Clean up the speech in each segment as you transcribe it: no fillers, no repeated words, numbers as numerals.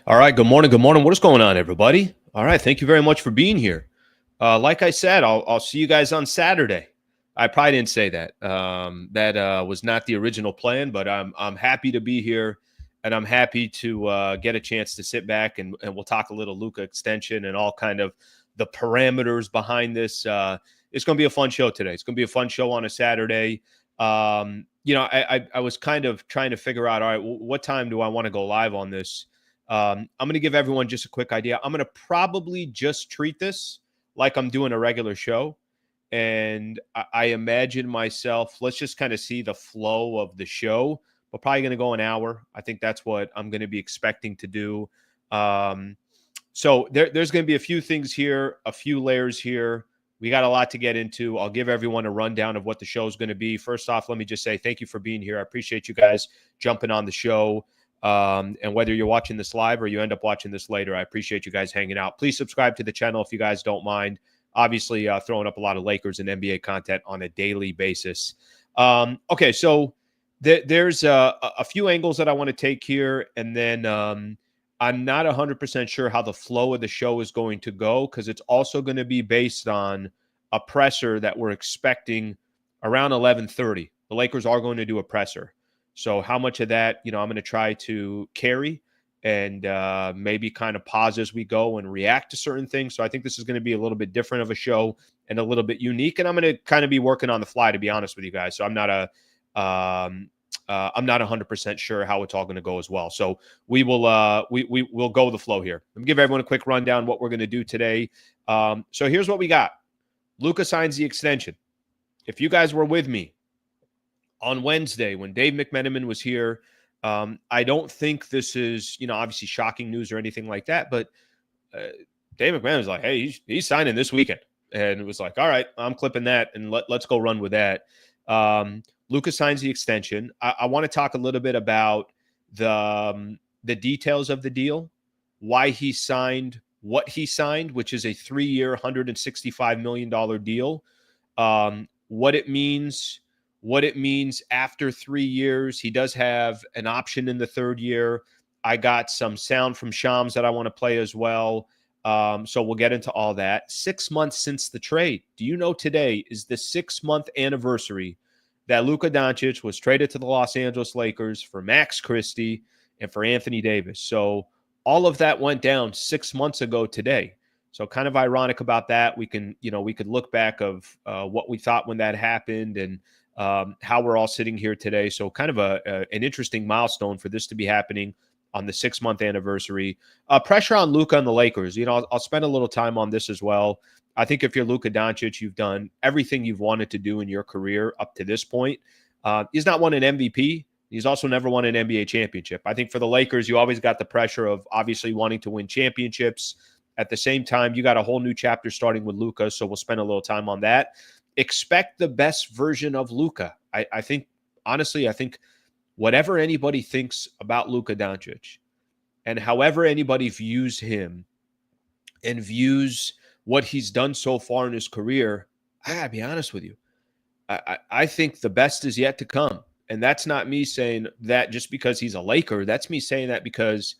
All right. Good morning. Good morning. What is going on, everybody? All right. Thank you very much for being here. Like I said, I'll see you guys on Saturday. I probably didn't say that. That was not the original plan, but I'm happy to be here, and I'm happy to get a chance to sit back and we'll talk a little Luka extension and all kind of the parameters behind this. It's going to be a fun show today. It's going to be a fun show on a Saturday. I was kind of trying to figure out, all right, what time do I want to go live on this? I'm going to give everyone just a quick idea. I'm going to probably just treat this like I'm doing a regular show. And I imagine myself, let's just kind of see the flow of the show. We're probably going to go an hour. I think that's what I'm going to be expecting to do. So there's going to be a few things here, a few layers here. We got a lot to get into. I'll give everyone a rundown of what the show is going to be. First off, let me just say thank you for being here. I appreciate you guys jumping on the show. And whether you're watching this live or you end up watching this later, I appreciate you guys hanging out. Please subscribe to the channel if you guys don't mind. Obviously, throwing up a lot of Lakers and NBA content on a daily basis. Okay, so there's a few angles that I want to take here, and then I'm not 100% sure how the flow of the show is going to go because it's also going to be based on a presser that we're expecting around 11:30. The Lakers are going to do a presser. So how much of that, I'm going to try to carry and maybe kind of pause as we go and react to certain things. So I think this is going to be a little bit different of a show and a little bit unique. And I'm going to kind of be working on the fly, to be honest with you guys. So I'm not 100% sure how it's all going to go as well. So we will we'll go with the flow here. Let me give everyone a quick rundown what we're going to do today. So here's what we got. Luka signs the extension. If you guys were with me on Wednesday when Dave McMenamin was here, I don't think this is, obviously shocking news or anything like that, but Dave McMenamin was like, hey, he's signing this weekend. And it was like, all right, I'm clipping that and let's go run with that. Luka signs the extension. I want to talk a little bit about the details of the deal, why he signed what he signed, which is a 3-year, $165 million deal, what it means after 3 years. He does have an option in the third year. I got some sound from Shams that I want to play as well. So we'll get into all that. 6 months since the trade. Do you know today is the 6-month anniversary that Luka Doncic was traded to the Los Angeles Lakers for Max Christie and for Anthony Davis. So all of that went down 6 months ago today. So kind of ironic about that. We could look back of what we thought when that happened and how we're all sitting here today. So kind of an interesting milestone for this to be happening on the 6-month anniversary. Pressure on Luka and the Lakers. I'll spend a little time on this as well. I think if you're Luka Doncic, you've done everything you've wanted to do in your career up to this point. He's not won an MVP. He's also never won an NBA championship. I think for the Lakers, you always got the pressure of obviously wanting to win championships. At the same time, you got a whole new chapter starting with Luka, so we'll spend a little time on that. Expect the best version of Luka. I think, honestly, whatever anybody thinks about Luka Doncic and however anybody views him and views what he's done so far in his career, I gotta be honest with you. I think the best is yet to come. And that's not me saying that just because he's a Laker. That's me saying that because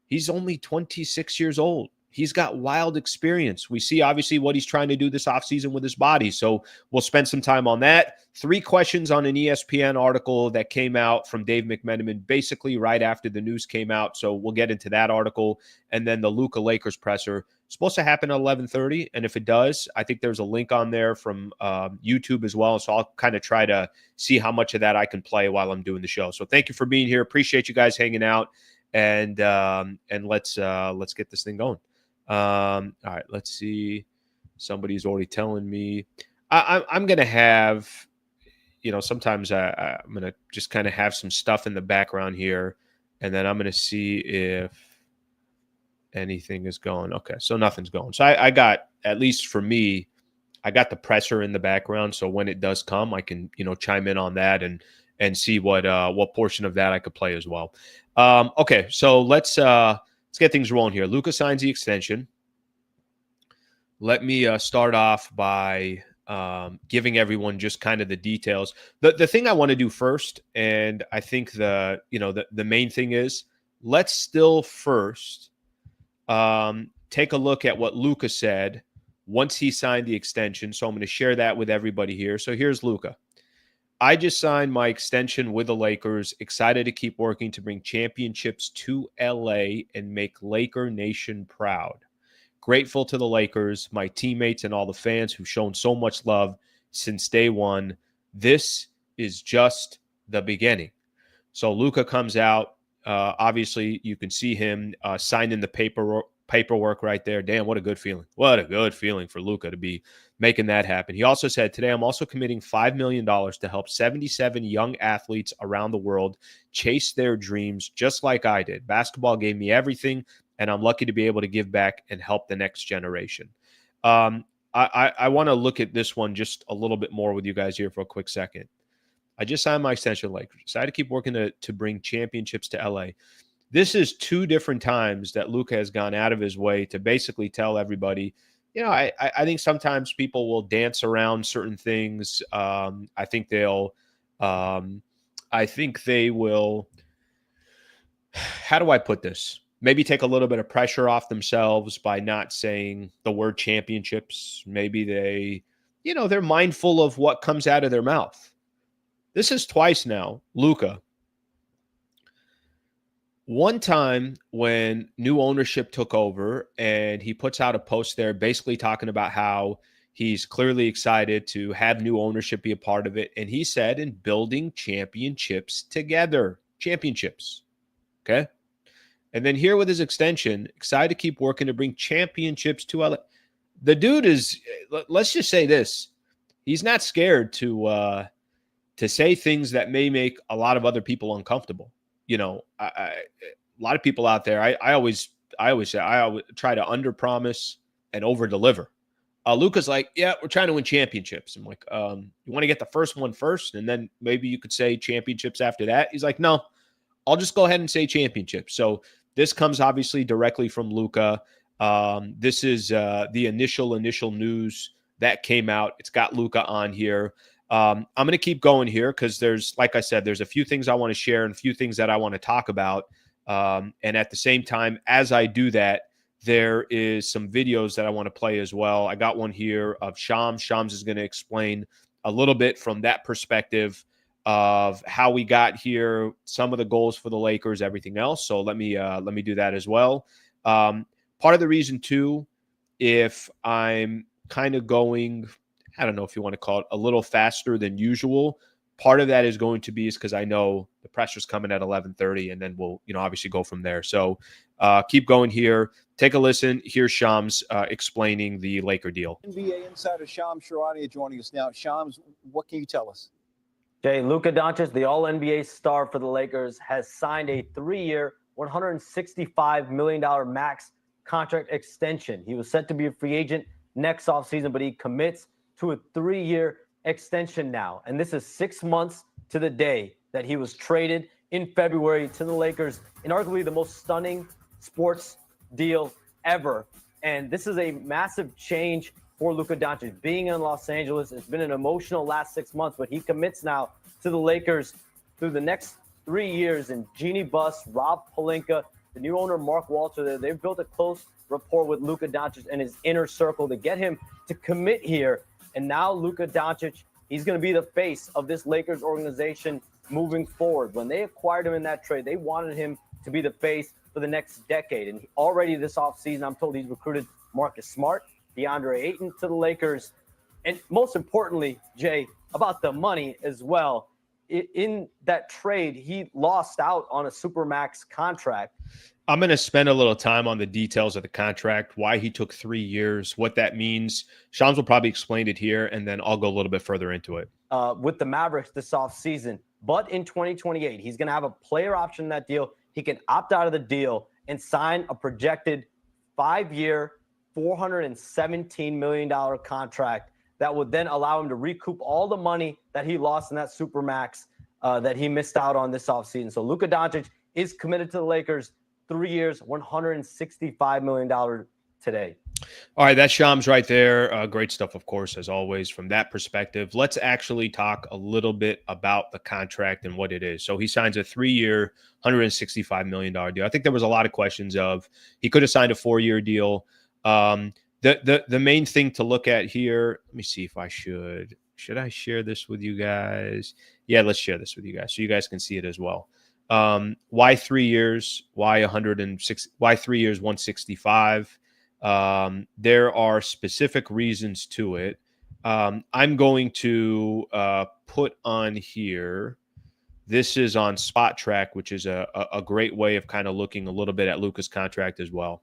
he's only 26 years old. He's got wild experience. We see obviously what he's trying to do this offseason with his body. So we'll spend some time on that. 3 questions on an ESPN article that came out from Dave McMenamin basically right after the news came out. So we'll get into that article. And then the Luka Lakers presser. Supposed to happen at 11:30. And if it does, I think there's a link on there from YouTube as well. So I'll kind of try to see how much of that I can play while I'm doing the show. So thank you for being here. Appreciate you guys hanging out. And let's get this thing going. All right, let's see. Somebody's already telling me I'm going to have, sometimes I'm going to just kind of have some stuff in the background here, and then I'm going to see if anything is going. Okay, so nothing's going. So I got, at least for me, I got the presser in the background. So when it does come, I can, chime in on that and see what portion of that I could play as well. Okay, so let's get things rolling here. Luka signs the extension. Let me start off by giving everyone just kind of the details. The thing I want to do first, and I think the main thing is let's still first take a look at what Luka said once he signed the extension. So I'm going to share that with everybody here. So here's Luka. I just signed my extension with the Lakers. Excited to keep working to bring championships to LA and make Laker Nation proud. Grateful to the Lakers, my teammates, and all the fans who've shown so much love since day one. This is just the beginning. So Luka comes out. Obviously, you can see him signing the paperwork right there. Damn, what a good feeling. What a good feeling for Luka to be making that happen. He also said, today I'm also committing $5 million to help 77 young athletes around the world chase their dreams just like I did. Basketball gave me everything, and I'm lucky to be able to give back and help the next generation. I want to look at this one just a little bit more with you guys here for a quick second. I just signed my extension with Lakers. Decided to keep working to bring championships to LA. This is 2 different times that Luka has gone out of his way to basically tell everybody, you know, I think sometimes people will dance around certain things. I think they will, how do I put this? Maybe take a little bit of pressure off themselves by not saying the word championships. Maybe they're mindful of what comes out of their mouth. This is twice now, Luka. One time when new ownership took over and he puts out a post there basically talking about how he's clearly excited to have new ownership be a part of it. And he said, in building championships together. Championships. Okay? And then here with his extension, excited to keep working to bring championships to LA. The dude is, let's just say this, he's not scared to say things that may make a lot of other people uncomfortable. You know, a lot of people out there, I always say, I always try to underpromise and overdeliver. Luka's like, yeah, we're trying to win championships. I'm like, you want to get the first one first, and then maybe you could say championships after that? He's like, no, I'll just go ahead and say championships. So this comes obviously directly from Luka. This is the initial news that came out. It's got Luka on here. I'm going to keep going here because like I said, there's a few things I want to share and a few things that I want to talk about. And at the same time, as I do that, there is some videos that I want to play as well. I got one here of Shams. Shams is going to explain a little bit from that perspective of how we got here, some of the goals for the Lakers, everything else. So let me do that as well. Part of the reason too, if I'm kind of going, I don't know if you want to call it a little faster than usual, part of that is going to be because I know the pressure's coming at 11:30, and then we'll, obviously go from there. So keep going here. Take a listen. Here's Shams explaining the Laker deal. NBA insider Shams Charania joining us now. Shams, what can you tell us? Jay, Luka Doncic, the All-NBA star for the Lakers, has signed a 3-year, $165 million max contract extension. He was set to be a free agent next offseason, but he commits to a 3-year extension now. And this is 6 months to the day that he was traded in February to the Lakers in arguably the most stunning sports deal ever. And this is a massive change for Luka Doncic. Being in Los Angeles, it's been an emotional last 6 months, but he commits now to the Lakers through the next 3 years. And Jeannie Buss, Rob Pelinka, the new owner, Mark Walter, they've built a close rapport with Luka Doncic and his inner circle to get him to commit here. And now Luka Doncic, he's going to be the face of this Lakers organization moving forward. When they acquired him in that trade, they wanted him to be the face for the next decade. And already this offseason, I'm told he's recruited Marcus Smart, DeAndre Ayton to the Lakers. And most importantly, Jay, about the money as well. In that trade, he lost out on a Supermax contract. I'm going to spend a little time on the details of the contract, why he took 3 years, what that means. Shams will probably explain it here, and then I'll go a little bit further into it. With the Mavericks this offseason. But in 2028, he's going to have a player option in that deal. He can opt out of the deal and sign a projected 5-year, $417 million contract that would then allow him to recoup all the money that he lost in that Supermax that he missed out on this offseason. So Luka Doncic is committed to the Lakers. 3 years, $165 million today. All right, that's Shams right there. Great stuff, of course, as always, from that perspective. Let's actually talk a little bit about the contract and what it is. So he signs a 3-year, $165 million deal. I think there was a lot of questions of he could have signed a 4-year deal. The main thing to look at here, let me see if I should. Should I share this with you guys? Yeah, let's share this with you guys so you guys can see it as well. Why 3 years? Why 106? Why 3 years, 165? There are specific reasons to it. I'm going to put on here. This is on Spot Track, which is a great way of kind of looking a little bit at Luka's contract as well.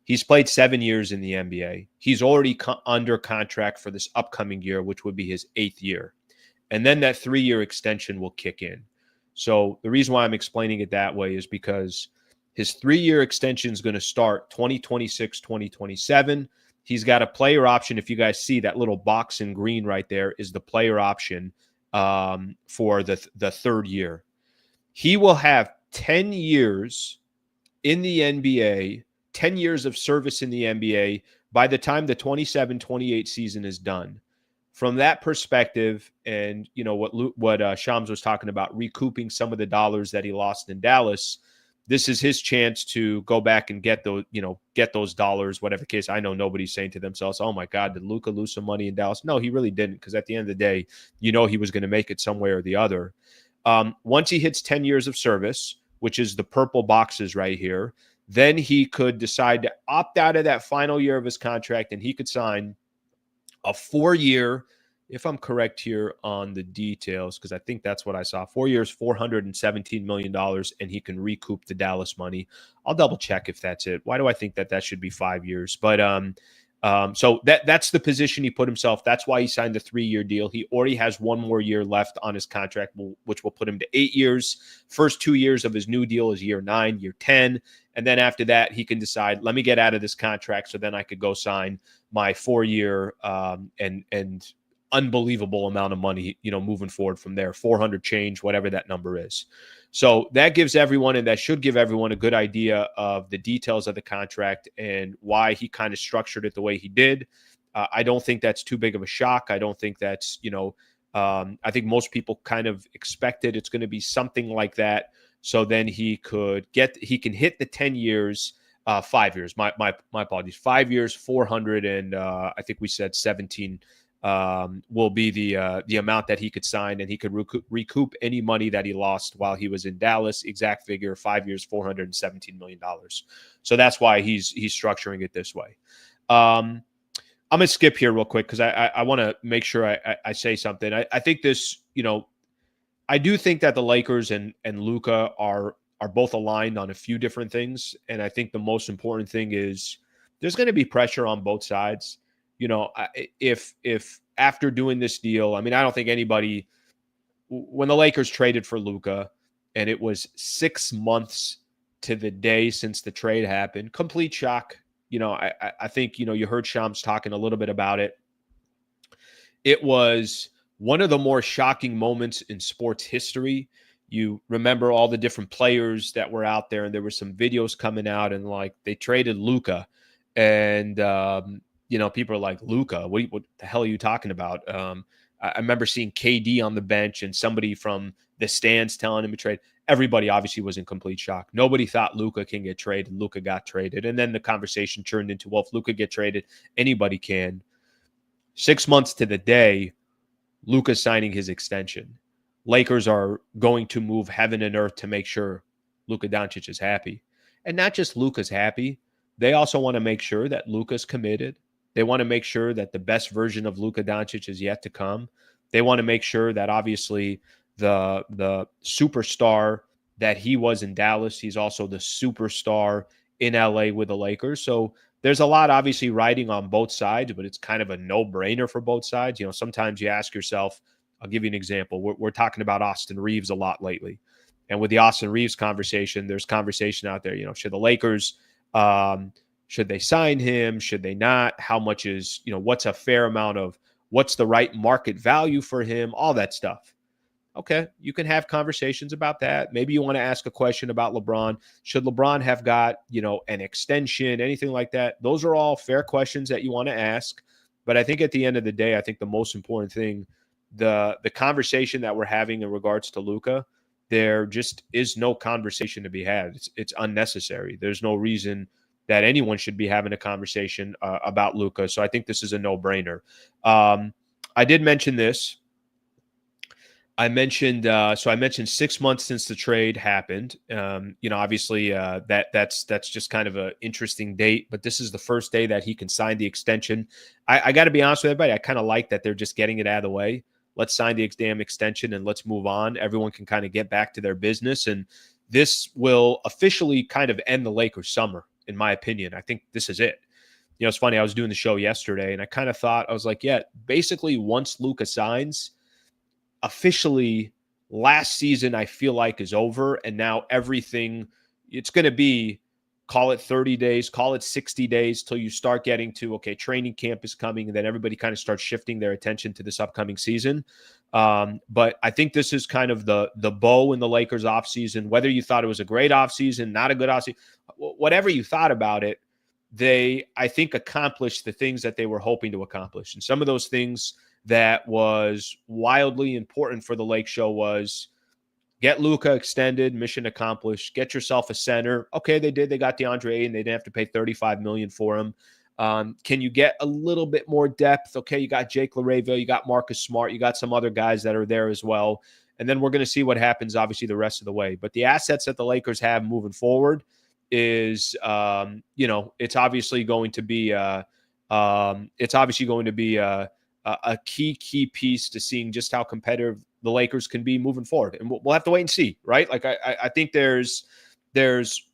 He's played 7 years in the NBA. He's already under contract for this upcoming year, which would be his 8th year. And then that 3-year extension will kick in. So the reason why I'm explaining it that way is because his 3-year extension is going to start 2026, 2027. He's got a player option. If you guys see that little box in green right there is the player option for the 3rd year. He will have 10 years in the NBA, 10 years of service in the NBA by the time the 27-28 season is done. From that perspective, and you know what Shams was talking about, recouping some of the dollars that he lost in Dallas, this is his chance to go back and get those dollars, whatever the case. I know nobody's saying to themselves, "Oh my God, did Luka lose some money in Dallas?" No, he really didn't, because at the end of the day, he was going to make it some way or the other. Once he hits 10 years of service, which is the purple boxes right here, then he could decide to opt out of that final year of his contract, and he could sign a 4-year, if I'm correct here on the details, because I think that's what I saw, 4 years, $417 million, and he can recoup the Dallas money. I'll double check if that's it. Why do I think that should be 5 years? But so that's the position he put himself. That's why he signed the 3-year deal. He already has 1 more year left on his contract, which will put him to 8 years. First 2 years of his new deal is year 9, year 10. And then after that, he can decide, let me get out of this contract so then I could go sign my 4-year and unbelievable amount of money, moving forward from there, 400 change, whatever that number is. So that gives everyone, and that should give everyone, a good idea of the details of the contract and why he kind of structured it the way he did. I don't think that's too big of a shock. I don't think that's, I think most people kind of expected it's going to be something like that. So then he can hit the 10 years, 5 years. My apologies. 5 years, 400, and I think we said 17 will be the amount that he could sign, and he could recoup any money that he lost while he was in Dallas. Exact figure: 5 years, $417 million. So that's why he's structuring it this way. I'm gonna skip here real quick because I want to make sure I say something. I think this, I do think that the Lakers and Luka are both aligned on a few different things, and I think the most important thing is there's going to be pressure on both sides. If after doing this deal, I mean, I don't think anybody, when the Lakers traded for Luka, and it was 6 months to the day since the trade happened, complete shock. I think, you heard Shams talking a little bit about it. It was one of the more shocking moments in sports history. You remember all the different players that were out there, and there were some videos coming out, and like they traded Luka, and people are like, Luka, what the hell are you talking about? I remember seeing KD on the bench and somebody from the stands telling him to trade. Everybody obviously was in complete shock. Nobody thought Luka can get traded. Luka got traded. And then the conversation turned into, well, if Luka get traded, anybody can. 6 months to the day, Luka's signing his extension. Lakers are going to move heaven and earth to make sure Luka Doncic is happy. And not just Luka's happy. They also want to make sure that Luka's committed. They want to make sure that the best version of Luka Doncic is yet to come. They want to make sure that obviously the superstar that he was in Dallas, he's also the superstar in LA with the Lakers. So there's a lot obviously riding on both sides, but it's kind of a no-brainer for both sides. Sometimes you ask yourself, I'll give you an example. We're talking about Austin Reeves a lot lately. And with the Austin Reeves conversation, there's conversation out there, should the Lakers should they sign him? Should they not? How much is, what's a fair amount of, what's the right market value for him? All that stuff. Okay, you can have conversations about that. Maybe you want to ask a question about LeBron. Should LeBron have got, an extension, anything like that? Those are all fair questions that you want to ask. But I think at the end of the day, I think the most important thing, the conversation that we're having in regards to Luka, there just is no conversation to be had. It's unnecessary. There's no reason that anyone should be having a conversation about Luka. So I think this is a no-brainer. I did mention this. I mentioned 6 months since the trade happened. Obviously that's just kind of an interesting date, but this is the first day that he can sign the extension. I got to be honest with everybody. I kind of like that they're just getting it out of the way. Let's sign the damn extension and let's move on. Everyone can kind of get back to their business, and this will officially kind of end the Lakers' summer, in my opinion. I think this is it. It's funny. I was doing the show yesterday, and I kind of thought, I was like, yeah, basically once Luka signs, officially last season I feel like is over, and now everything, it's going to be, call it 30 days, call it 60 days till you start getting to, okay, training camp is coming, and then everybody kind of starts shifting their attention to this upcoming season. But I think this is kind of the bow in the Lakers offseason. Whether you thought it was a great offseason, not a good offseason, whatever you thought about it, they, I think, accomplished the things that they were hoping to accomplish. And some of those things that was wildly important for the Lake Show was get Luka extended, mission accomplished. Get yourself a center. Okay, they did. They got DeAndre Ayton. They didn't have to pay $35 million for him. Can you get a little bit more depth? Okay, you got Jake LaRavia, you got Marcus Smart, you got some other guys that are there as well. And then we're going to see what happens, obviously, the rest of the way. But the assets that the Lakers have moving forward is, it's obviously going to be, a key piece to seeing just how competitive the Lakers can be moving forward. And we'll have to wait and see, right? Like, I think there's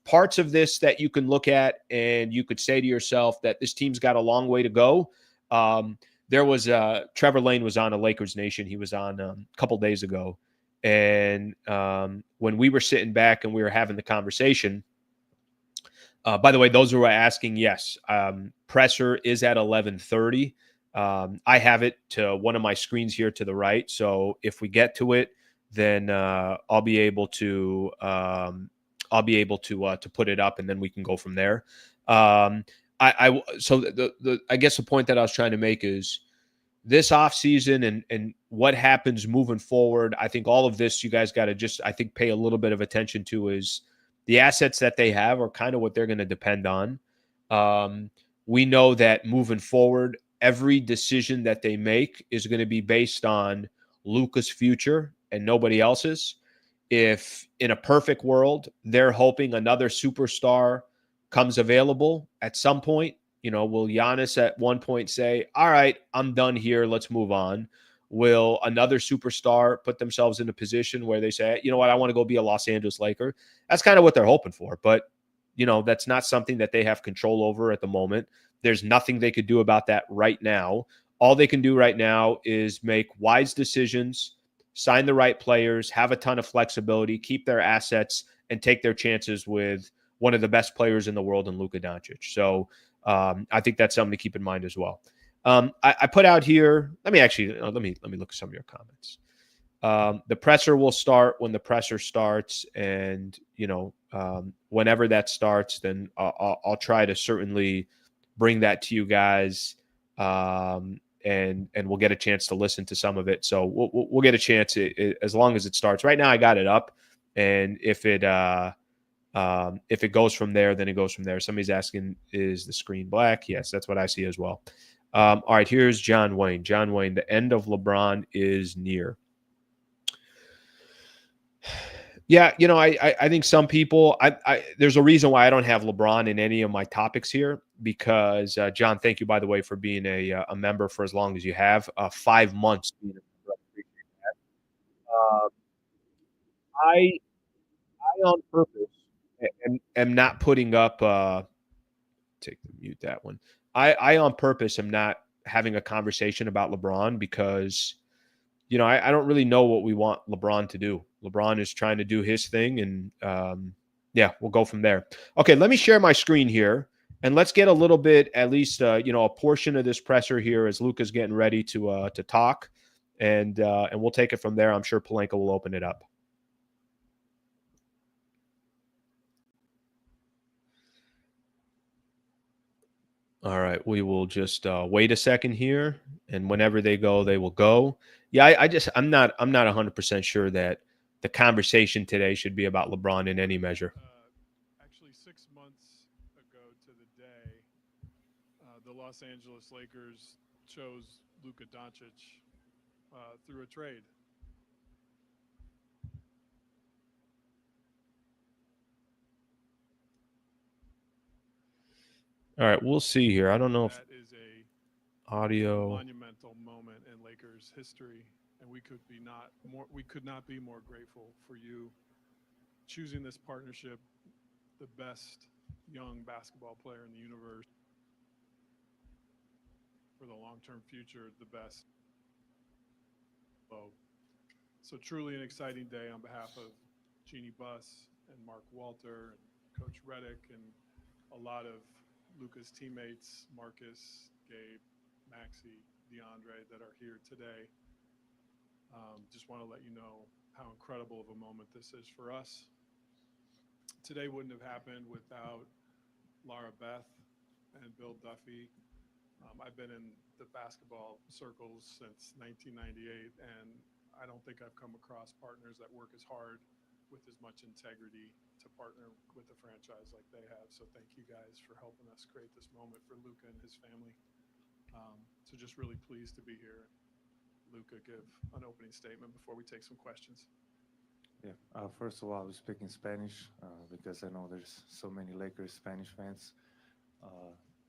parts of this that you can look at and you could say to yourself that this team's got a long way to go. There was Trevor Lane was on a Lakers Nation. He was on a couple days ago. And when we were sitting back and we were having the conversation, by the way, those who are asking, yes, presser is at 11:30. I have it to one of my screens here to the right. So if we get to it, then I'll be able to put it up, and then we can go from there. So I guess the point that I was trying to make is this offseason and what happens moving forward. I think all of this, you guys got to just, I think, pay a little bit of attention to is the assets that they have are kind of what they're going to depend on. We know that moving forward, every decision that they make is going to be based on Luka's future and nobody else's. If in a perfect world, they're hoping another superstar comes available at some point, will Giannis at one point say, all right, I'm done here, let's move on? Will another superstar put themselves in a position where they say, you know what, I want to go be a Los Angeles Laker? That's kind of what they're hoping for. But, that's not something that they have control over at the moment. There's nothing they could do about that right now. All they can do right now is make wise decisions, sign the right players, have a ton of flexibility, keep their assets, and take their chances with one of the best players in the world in Luka Doncic. So I think that's something to keep in mind as well. I put out here, let me look at some of your comments. The presser will start when the presser starts, and whenever that starts, then I'll try to certainly bring that to you guys, and we'll get a chance to listen to some of it. So we'll get a chance as long as it starts. Right now, I got it up, and if it goes from there, then it goes from there. Somebody's asking, is the screen black? Yes, that's what I see as well. All right, here's John Wayne. John Wayne, the end of LeBron is near. Yeah, I think some people, there's a reason why I don't have LeBron in any of my topics here, because John, thank you, by the way, for being a member for as long as you have, 5 months. I on purpose am not putting up, mute that one. I on purpose am not having a conversation about LeBron because, I don't really know what we want LeBron to do. LeBron is trying to do his thing, and we'll go from there. Okay, let me share my screen here, and let's get a little bit, at least, a portion of this presser here as Luka's getting ready to talk. and we'll take it from there. I'm sure Pelinka will open it up. All right, we will just wait a second here, and whenever they go, they will go. Yeah, I'm not 100% sure that the conversation today should be about LeBron in any measure. Actually, 6 months ago to the day, the Los Angeles Lakers chose Luka Doncic through a trade. All right, we'll see here. I don't know if That is a audio. monumental moment in Lakers history, and we could not be more grateful for you choosing this partnership, the best young basketball player in the universe for the long-term future, the best. So truly an exciting day on behalf of Jeannie Buss and Mark Walter and Coach Reddick and a lot of Luka's teammates, Marcus, Gabe, Maxie, DeAndre, that are here today. Just want to let you know how incredible of a moment this is for us. Today wouldn't have happened without Laura Beth and Bill Duffy. I've been in the basketball circles since 1998, and I don't think I've come across partners that work as hard with as much integrity to partner with a franchise like they have. So thank you guys for helping us create this moment for Luka and his family. So just really pleased to be here. Luka, give an opening statement before we take some questions. Yeah, first of all, I will speak in Spanish because I know there's so many Lakers Spanish fans.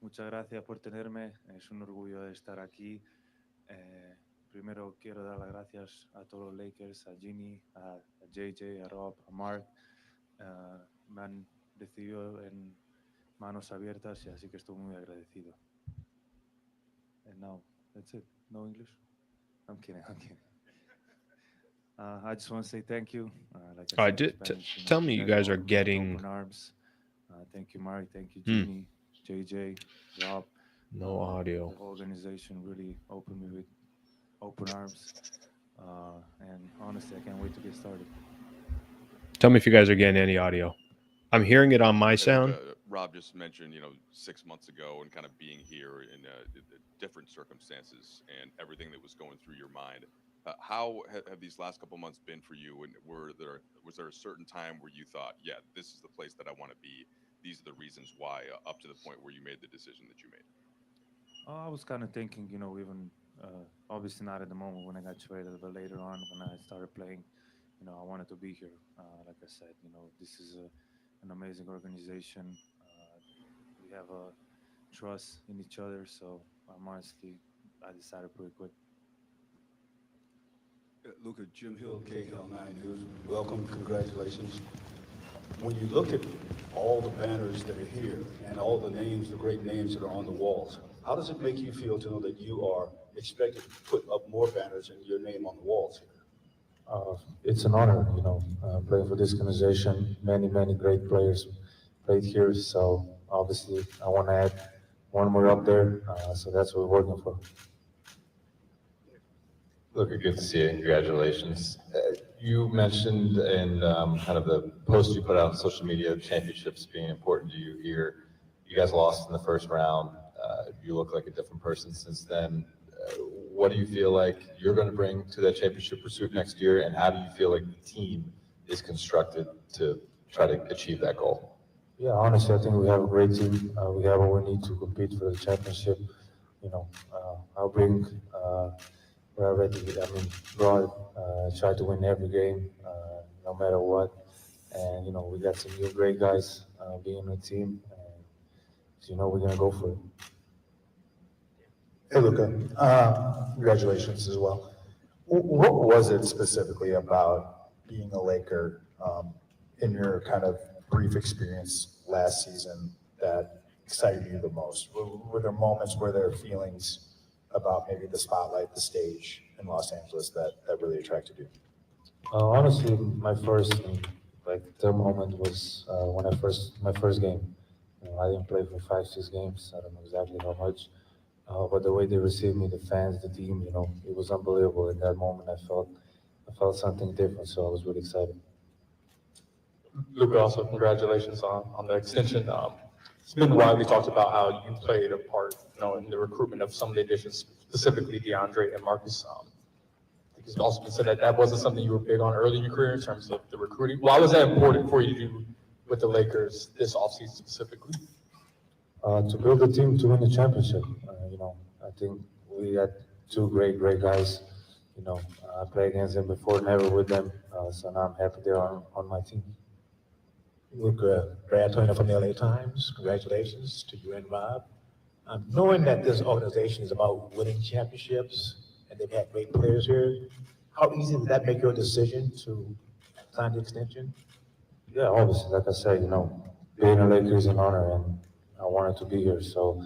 Muchas gracias por tenerme. Es un orgullo de estar aquí. Primero quiero dar las gracias a todos los Lakers, a Ginny, a JJ, a Rob, a Mark. Me han recibido en manos abiertas y así que estoy muy agradecido. And now, that's it. No English? I'm kidding. I just want to say thank you. Like I said in Spanish, tell me you guys are open getting arms. Thank you, Mark. Thank you, Ginny, JJ, Rob. no audio. The whole organization really opened me with open arms. And honestly, I can't wait to get started. Tell me if you guys are getting any audio. I'm hearing it on my sound. Rob just mentioned, 6 months ago and kind of being here in different circumstances and everything that was going through your mind. How have these last couple months been for you? And was there a certain time where you thought, yeah, this is the place that I want to be? These are the reasons why, up to the point where you made the decision that you made? I was kind of thinking, even obviously not at the moment when I got traded, but later on when I started playing, I wanted to be here. Like I said, this is an amazing organization. We have a trust in each other, so I decided pretty quick. Luka, Jim Hill, KHL 9 News. Welcome, congratulations. When you look at all the banners that are here and all the names, the great names that are on the walls, how does it make you feel to know that you are expected to put up more banners and your name on the walls here? It's an honor, playing for this organization. Many great players played here, so obviously I want to add one more up there, so that's what we're working for. Luka, good to see you. Congratulations. You mentioned in kind of the post you put out on social media, championships being important to you here. You guys lost in the first round. You look like a different person since then. What do you feel like you're going to bring to that championship pursuit next year, and how do you feel like the team is constructed to try to achieve that goal? Yeah, honestly, I think we have a great team. We have what we need to compete for the championship. I'll bring try to win every game, no matter what. And, we got some new great guys being on the team. And, so, we're going to go for it. Hey, Luka, congratulations as well. What was it specifically about being a Laker in your kind of brief experience last season that excited you the most? Were there moments, were there feelings about maybe the spotlight, the stage in Los Angeles that really attracted you? Honestly, my first the moment was my first game. I didn't play for 5-6 games. I don't know exactly how much. But the way they received me, the fans, the team, it was unbelievable. In that moment, I felt something different, so I was really excited. Luka, also congratulations on the extension. It's been widely talked about how you played a part, in the recruitment of some of the additions, specifically DeAndre and Marcus. I think it's also been said that that wasn't something you were big on early in your career in terms of the recruiting. Why was that important for you to do with the Lakers this offseason specifically? To build a team to win the championship. I think we had two great guys. I played against them before, never with them. So now I'm happy they're on my team. Luka, Brad Turner from the LA Times. Congratulations to you and Rob. Knowing that this organization is about winning championships and they've had great players here, how easy did that make your decision to sign the extension? Yeah, obviously, like I said, being a Laker is an honor, and I wanted to be here. So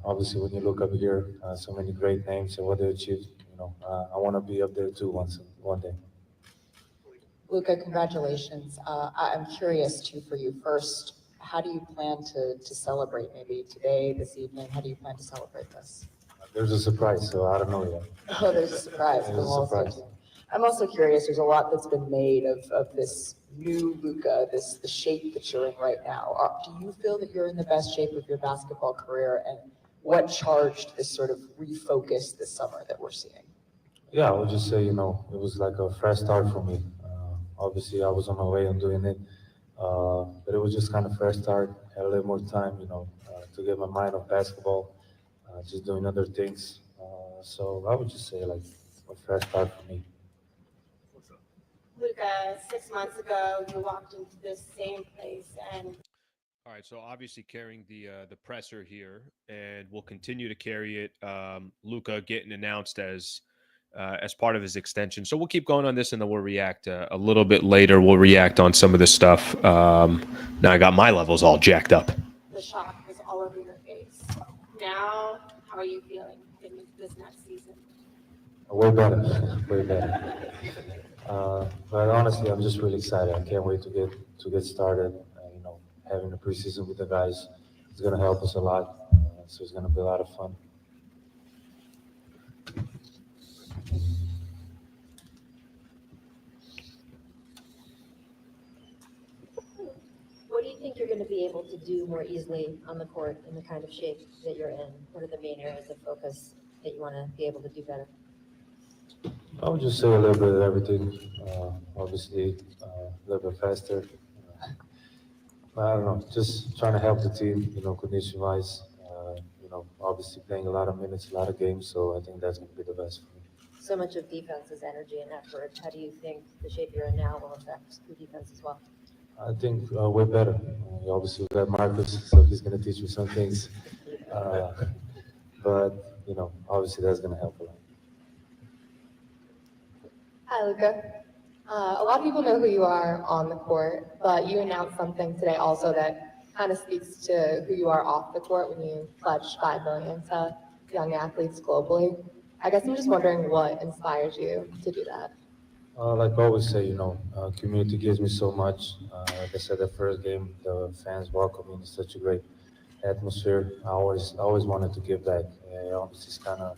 obviously, when you look up here, so many great names and what they achieved, I want to be up there too one day. Luka, congratulations. I'm curious too for you. First, how do you plan to celebrate? Maybe today, this evening. How do you plan to celebrate this? There's a surprise, so I don't know yet. Oh, there's a surprise. There's a surprise. I'm also curious. There's a lot that's been made of this new Luka, the shape that you're in right now. Do you feel that you're in the best shape of your basketball career? And what charged this sort of refocus this summer that we're seeing? Yeah, I would just say, it was like a fresh start for me. Obviously, I was on my way on doing it, but it was just kind of fresh start. Had a little more time, to get my mind off basketball, just doing other things. So I would just say like a fresh start for me. Luka, 6 months ago, you walked into this same place and. All right, so obviously carrying the presser here, and we'll continue to carry it. Luka getting announced as part of his extension. So we'll keep going on this, and then we'll react a little bit later. We'll react on some of this stuff. Now I got my levels all jacked up. The shock was all over your face. Now, how are you feeling in this next season? Way better, way better. But honestly, I'm just really excited. I can't wait to get started. Having a preseason with the guys is going to help us a lot. So it's going to be a lot of fun. What do you think you're going to be able to do more easily on the court in the kind of shape that you're in? What are the main areas of focus that you want to be able to do better? I would just say a little bit of everything. Obviously, a little bit faster. I don't know, just trying to help the team, condition-wise. Obviously playing a lot of minutes, a lot of games, so I think that's going to be the best for me. So much of defense is energy and effort. How do you think the shape you're in now will affect the defense as well? I think we're better. Obviously, we got Marcus, so he's going to teach me some things. But, obviously that's going to help a lot. Hi, Luka. A lot of people know who you are on the court, but you announced something today also that kind of speaks to who you are off the court when you pledged $5 million to young athletes globally. I guess I'm just wondering what inspires you to do that. Like I always say, community gives me so much. Like I said, the first game, the fans welcome me in such a great atmosphere. I always wanted to give back. Obviously, it's kind of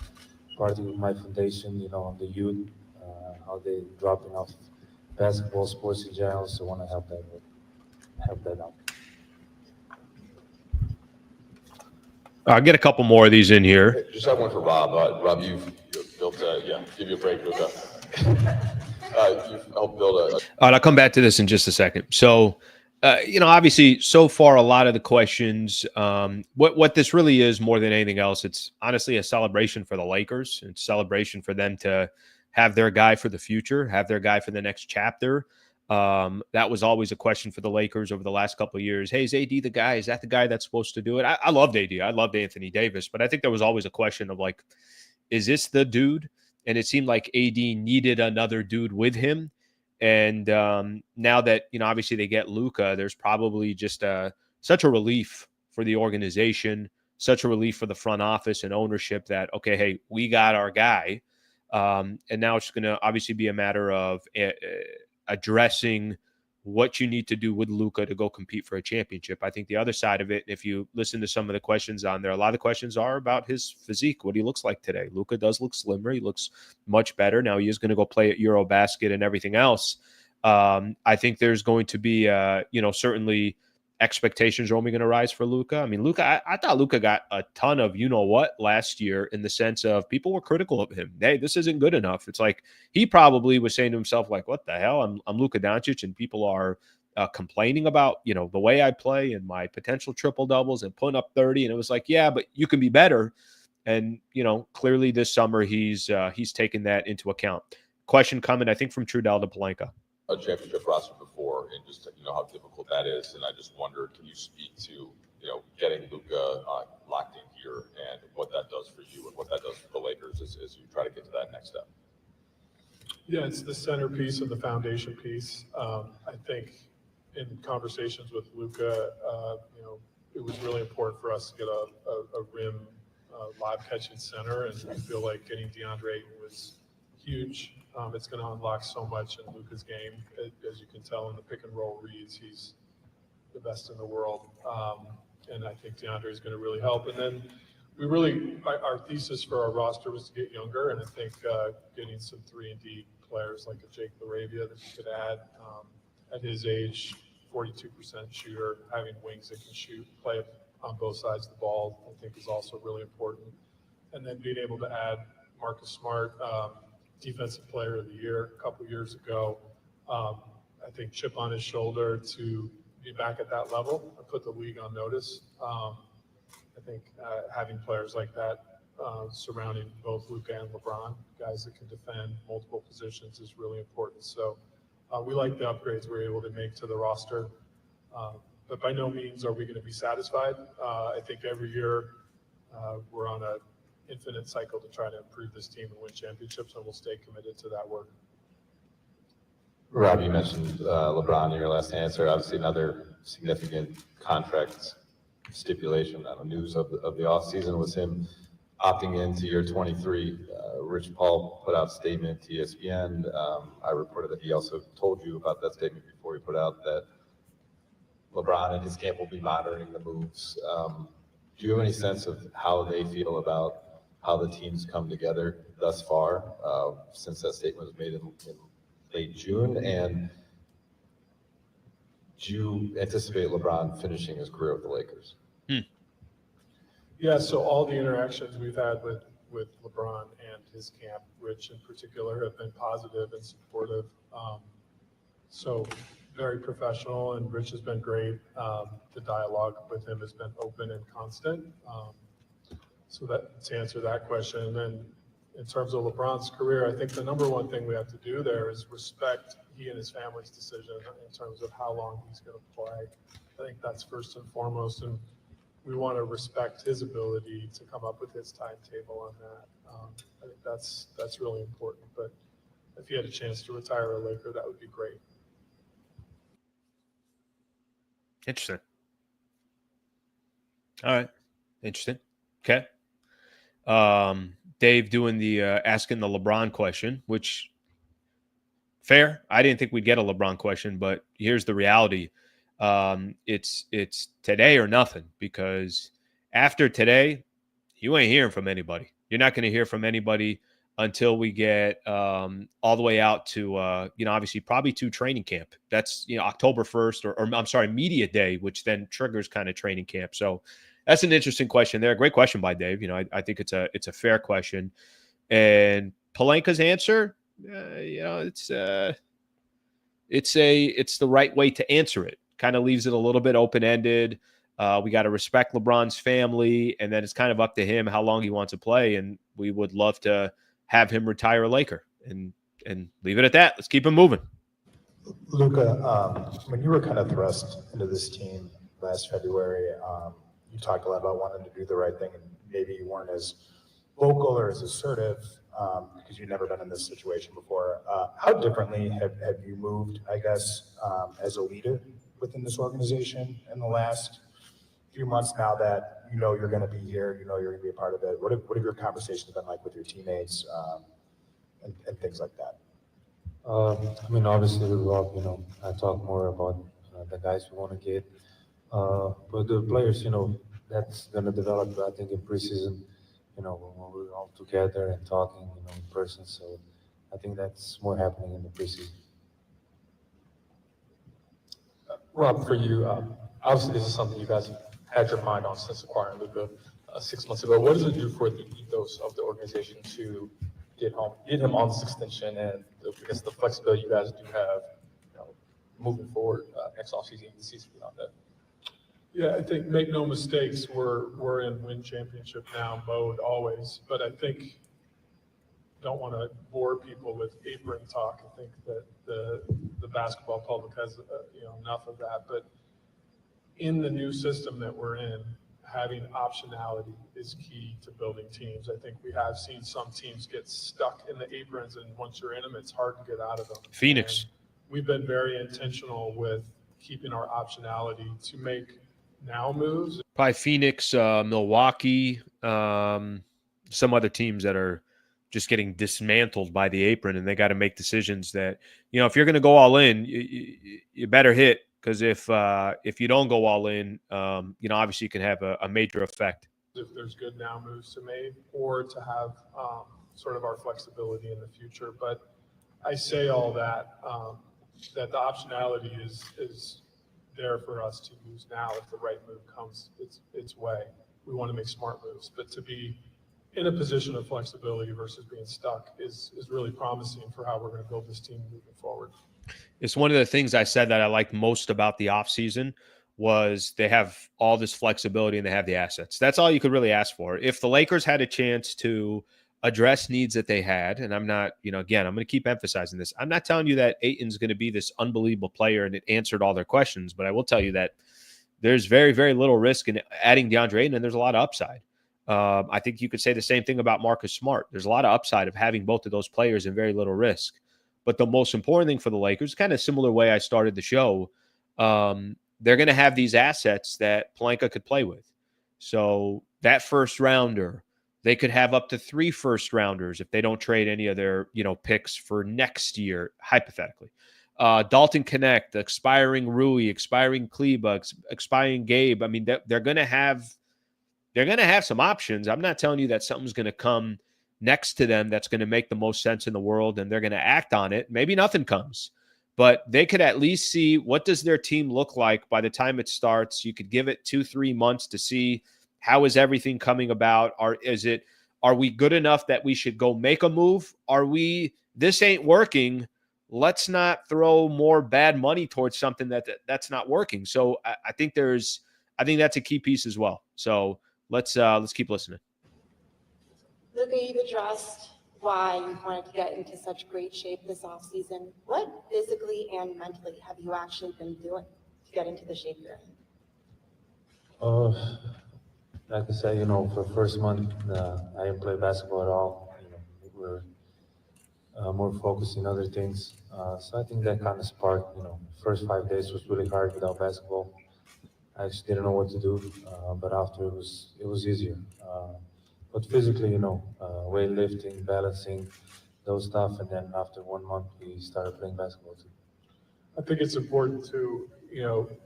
part of my foundation, on the youth, how they dropping off basketball, sports in general. So I want to help that out. I'll get a couple more of these in here. Just have one for Rob. Rob, you've built give you a break, Luka. You've helped build a. All right, I'll come back to this in just a second. So, obviously, so far, a lot of the questions, what this really is more than anything else, it's honestly a celebration for the Lakers. It's a celebration for them to have their guy for the future, have their guy for the next chapter. That was always a question for the Lakers over the last couple of years. Hey, is AD the guy? Is that the guy that's supposed to do it? I loved AD. I loved Anthony Davis, but I think there was always a question of like, is this the dude? And it seemed like AD needed another dude with him. And now that, obviously they get Luka, there's probably just such a relief for the organization, such a relief for the front office and ownership that, okay, hey, we got our guy. And now it's going to obviously be a matter of addressing what you need to do with Luka to go compete for a championship. I think the other side of it, if you listen to some of the questions on there, a lot of the questions are about his physique, what he looks like today. Luka does look slimmer. He looks much better. Now he is going to go play at Eurobasket and everything else. I think there's going to be, certainly expectations are only going to rise for Luka. I mean, Luka, I thought Luka got a ton of what last year, in the sense of people were critical of him. Hey, this isn't good enough. It's like he probably was saying to himself, like, what the hell? I'm Luka Doncic, and people are complaining about the way I play and my potential triple doubles and putting up 30. And it was like, yeah, but you can be better. And clearly this summer he's taken that into account. Question coming, I think, from Trudell to Pelinka. A championship roster before, and just how difficult that is. And I just wonder, can you speak to getting Luka locked in here and what that does for you and what that does for the Lakers as you try to get to that next step? Yeah, it's the centerpiece and the foundation piece. I think in conversations with Luka, it was really important for us to get a rim lob catching center, and I feel like getting DeAndre was huge. It's going to unlock so much in Luka's game. As you can tell in the pick and roll reads, he's the best in the world. And I think DeAndre is going to really help. And then our thesis for our roster was to get younger. And I think getting some 3-and-D players like a Jake LaRavia that we could add at his age, 42% shooter, having wings that can shoot, play on both sides of the ball, I think is also really important. And then being able to add Marcus Smart, Defensive Player of the Year a couple years ago. I think chip on his shoulder to be back at that level and put the league on notice. I think having players like that surrounding both Luka and LeBron, guys that can defend multiple positions, is really important. So we like the upgrades we're able to make to the roster. But by no means are we going to be satisfied. I think every year we're on a infinite cycle to try to improve this team and win championships, and we'll stay committed to that work. Rob, you mentioned LeBron in your last answer. Obviously, another significant contract stipulation. News of the offseason was him opting into year 23. Rich Paul put out a statement to ESPN. I reported that he also told you about that statement before he put out that LeBron and his camp will be monitoring the moves. Do you have any sense of how they feel about how the teams come together thus far, since that statement was made in late June? And do you anticipate LeBron finishing his career with the Lakers? Yeah, so all the interactions we've had with LeBron and his camp, Rich in particular, have been positive and supportive. So very professional, and Rich has been great. The dialogue with him has been open and constant. So that, to answer that question. And then in terms of LeBron's career, I think the number one thing we have to do there is respect he and his family's decision in terms of how long he's going to play. I think that's first and foremost, and we want to respect his ability to come up with his timetable on that. I think that's really important. But if he had a chance to retire a Laker, that would be great. Interesting. All right. Interesting. Okay. Dave doing the asking the LeBron question, which fair. I didn't think we'd get a LeBron question, but here's the reality. It's today or nothing, because after today, you ain't hearing from anybody. You're not going to hear from anybody until we get all the way out to, obviously probably to training camp. That's, October 1st or I'm sorry, media day, which then triggers kind of training camp. So that's an interesting question there. Great question by Dave. I think it's a fair question. And Pelinka's answer, it's the right way to answer it. Kind of leaves it a little bit open-ended. We got to respect LeBron's family, and then it's kind of up to him how long he wants to play. And we would love to have him retire a Laker and leave it at that. Let's keep him moving. Luka, when you were kind of thrust into this team last February, you talked a lot about wanting to do the right thing, and maybe you weren't as vocal or as assertive because you've never been in this situation before. How differently have you moved, I guess, as a leader within this organization in the last few months, now that you're going to be here, you're going to be a part of it? What have your conversations been like with your teammates and things like that? I mean, obviously, we love, I talk more about the guys we want to get. But the players, that's going to develop, I think, in preseason, when we're all together and talking, in person. So I think that's more happening in the preseason. Rob, for you, obviously this is something you guys have had your mind on since acquiring Luka 6 months ago. What does it do for the ethos of the organization to get him on this extension and I guess the flexibility you guys do have, moving forward next offseason and the season beyond that? Yeah, I think make no mistakes, we're in win championship now mode always, but I think don't want to bore people with apron talk. I think that the basketball public has enough of that. But in the new system that we're in, having optionality is key to building teams. I think we have seen some teams get stuck in the aprons, and once you're in them, it's hard to get out of them. Phoenix. And we've been very intentional with keeping our optionality to make now moves. Probably Phoenix, Milwaukee, some other teams that are just getting dismantled by the apron, and they got to make decisions that, if you're going to go all in, you better hit, because if you don't go all in, obviously you can have a major effect. If there's good now moves to make, or to have sort of our flexibility in the future. But I say all that, that the optionality is there for us to use now if the right move comes its way. We want to make smart moves, but to be in a position of flexibility versus being stuck is really promising for how we're going to build this team moving forward. It's one of the things I said that I liked most about the offseason was they have all this flexibility and they have the assets. That's all you could really ask for. If the Lakers had a chance to address needs that they had, and I'm not, again, I'm going to keep emphasizing this. I'm not telling you that Ayton's going to be this unbelievable player and it answered all their questions, but I will tell you that there's very, very little risk in adding DeAndre Ayton, and there's a lot of upside. I think you could say the same thing about Marcus Smart. There's a lot of upside of having both of those players and very little risk. But the most important thing for the Lakers, kind of similar way I started the show, they're going to have these assets that Pelinka could play with. So that first rounder, they could have up to 3 first rounders if they don't trade any of their, picks for next year, hypothetically. Dalton Connect, expiring Rui, expiring Kleba, expiring Gabe. I mean, they're going to have some options. I'm not telling you that something's going to come next to them that's going to make the most sense in the world and they're going to act on it. Maybe nothing comes, but they could at least see what does their team look like by the time it starts. You could give it 2-3 months to see how is everything coming about. Are we good enough that we should go make a move? This ain't working. Let's not throw more bad money towards something that's not working. So I think that's a key piece as well. So let's keep listening. Luka, you've addressed why you wanted to get into such great shape this offseason. What physically and mentally have you actually been doing to get into the shape you're in? Like I said, for the first month, I didn't play basketball at all. We're more focused in other things. So I think that kind of sparked, first 5 days was really hard without basketball. I just didn't know what to do, but after it was easier. But physically, weightlifting, balancing, those stuff, and then after 1 month, we started playing basketball too. I think it's important to,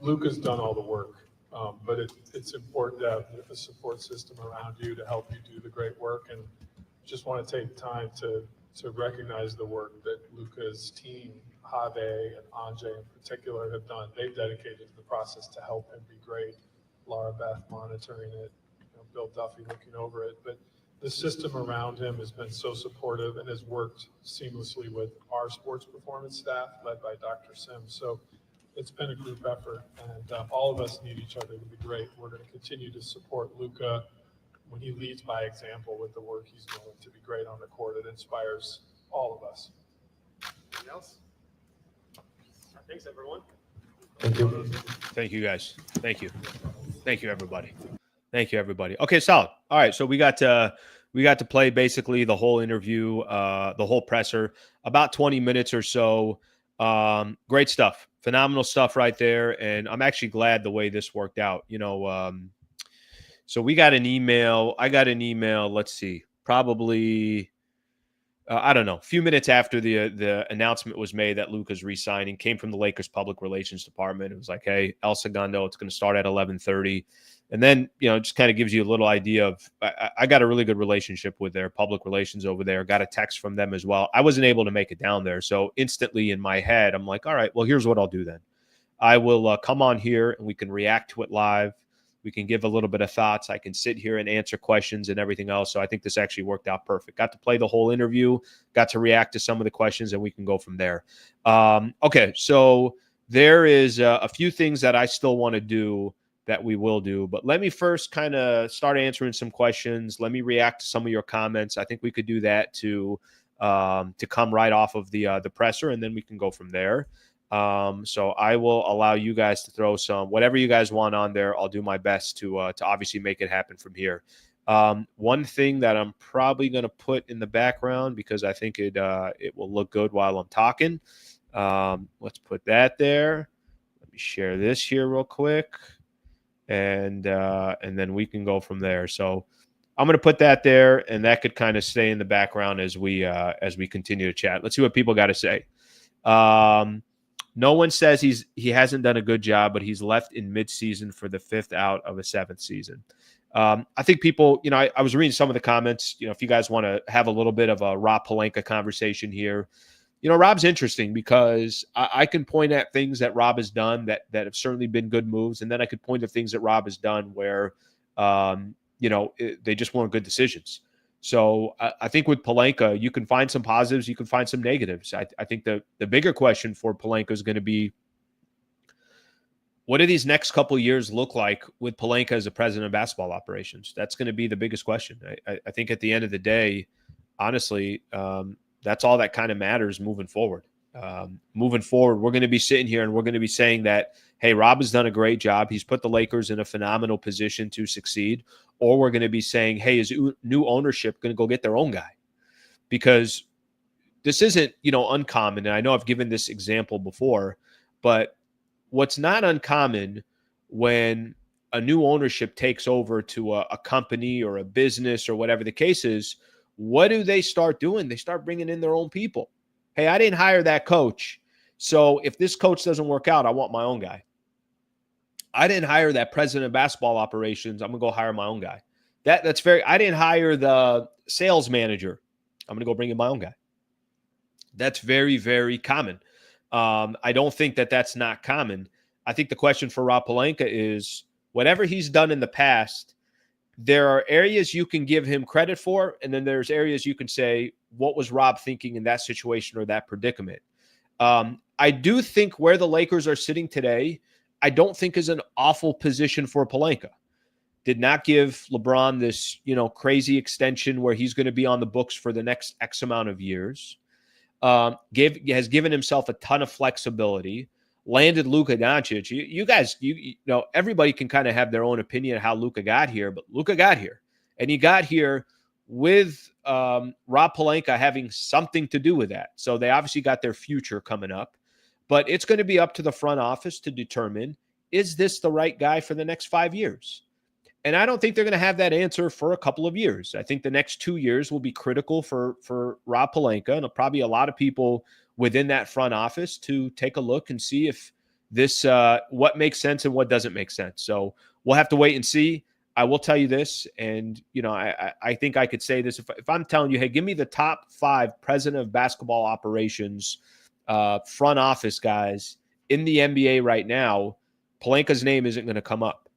Luka's done all the work, but it's important to have a support system around you to help you do the great work. And just want to take time to recognize the work that Luka's team, Have and Anjay in particular, have done. They've dedicated to the process to help him be great. Laura Beth monitoring it, Bill Duffy looking over it. But the system around him has been so supportive and has worked seamlessly with our sports performance staff led by Dr. Sims. So it's been a group effort, and all of us need each other to be great. We're going to continue to support Luka when he leads by example with the work he's doing to be great on the court. It inspires all of us. Anything else? Thanks, everyone. Thank you. Thank you, guys. Thank you. Thank you, everybody. Thank you, everybody. Okay, solid. All right, so we got to play basically the whole interview, the whole presser, about 20 minutes or so. Great stuff, phenomenal stuff right there, and I'm actually glad the way this worked out. So we got an email. I got an email. Let's see, probably I don't know, a few minutes after the announcement was made that Luka's re-signing, came from the Lakers public relations department. It was like, hey, El Segundo, it's going to start at 11:30. And then, it just kind of gives you a little idea of, I got a really good relationship with their public relations over there. Got a text from them as well. I wasn't able to make it down there. So instantly in my head, I'm like, all right, well, here's what I'll do then. I will come on here and we can react to it live. We can give a little bit of thoughts. I can sit here and answer questions and everything else. So I think this actually worked out perfect. Got to play the whole interview, got to react to some of the questions, and we can go from there. Okay, so there is a few things that I still want to do that we will do. But let me first kind of start answering some questions. Let me react to some of your comments. I think we could do that to come right off of the presser, and then we can go from there. So I will allow you guys to throw whatever you guys want on there. I'll do my best to obviously make it happen from here. One thing that I'm probably going to put in the background because I think it will look good while I'm talking. Let's put that there. Let me share this here real quick. And then we can go from there. So I'm going to put that there, and that could kind of stay in the background as we continue to chat. Let's see what people got to say. No one says he hasn't done a good job, but he's left in midseason for the 5th out of a 7th season. I think people, I was reading some of the comments. If you guys want to have a little bit of a Rob Pelinka conversation here, Rob's interesting because I can point at things that Rob has done that have certainly been good moves, and then I could point at things that Rob has done where, they just weren't good decisions. So I think with Pelinka, you can find some positives, you can find some negatives. I think the bigger question for Pelinka is going to be, what do these next couple of years look like with Pelinka as the president of basketball operations? That's going to be the biggest question. I think at the end of the day, honestly, that's all that kind of matters moving forward. Moving forward, we're going to be sitting here and we're going to be saying that, hey, Rob has done a great job. He's put the Lakers in a phenomenal position to succeed. Or we're going to be saying, hey, is new ownership going to go get their own guy? Because this isn't, uncommon. And I know I've given this example before, but what's not uncommon when a new ownership takes over to a company or a business or whatever the case is, what do they start doing? They start bringing in their own people. Hey, I didn't hire that coach. So if this coach doesn't work out, I want my own guy. I didn't hire that president of basketball operations. I'm going to go hire my own guy. I didn't hire the sales manager. I'm going to go bring in my own guy. That's very, very common. I don't think that that's not common. I think the question for Rob Pelinka is whatever he's done in the past, there are areas you can give him credit for, and then there's areas you can say, what was Rob thinking in that situation or that predicament? I do think where the Lakers are sitting today, I don't think is an awful position for Pelinka. Did not give LeBron this, crazy extension where he's going to be on the books for the next X amount of years. Has given himself a ton of flexibility. Landed Luka Doncic. You guys, everybody can kind of have their own opinion of how Luka got here, but Luka got here, and he got here with Rob Pelinka having something to do with that. So they obviously got their future coming up. But it's going to be up to the front office to determine, is this the right guy for the next 5 years? And I don't think they're going to have that answer for a couple of years. I think the next 2 years will be critical for Rob Pelinka and probably a lot of people within that front office to take a look and see if this, what makes sense and what doesn't make sense. So we'll have to wait and see. I will tell you this, and, I think I could say this. If I'm telling you, hey, give me the top 5 president of basketball operations front office guys in the NBA right now, Pelinka's name isn't going to come up.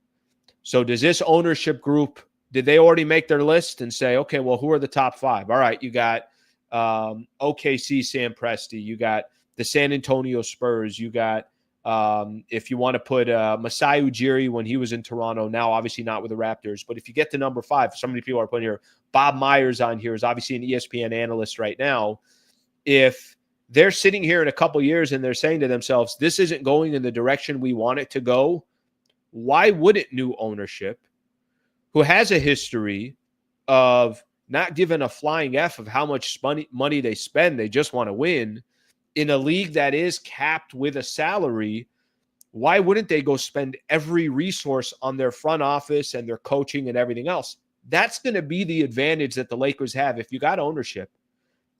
So does this ownership group, did they already make their list and say, okay, well, who are the top 5? All right, you got OKC Sam Presti, you got the San Antonio Spurs, you got, if you want to put Masai Ujiri when he was in Toronto, now obviously not with the Raptors, but if you get to number 5, so many people are putting here, Bob Myers on here is obviously an ESPN analyst right now. If they're sitting here in a couple years and they're saying to themselves, this isn't going in the direction we want it to go, why wouldn't new ownership, who has a history of not giving a flying F of how much money they spend, they just want to win, in a league that is capped with a salary, why wouldn't they go spend every resource on their front office and their coaching and everything else? That's going to be the advantage that the Lakers have. If you got ownership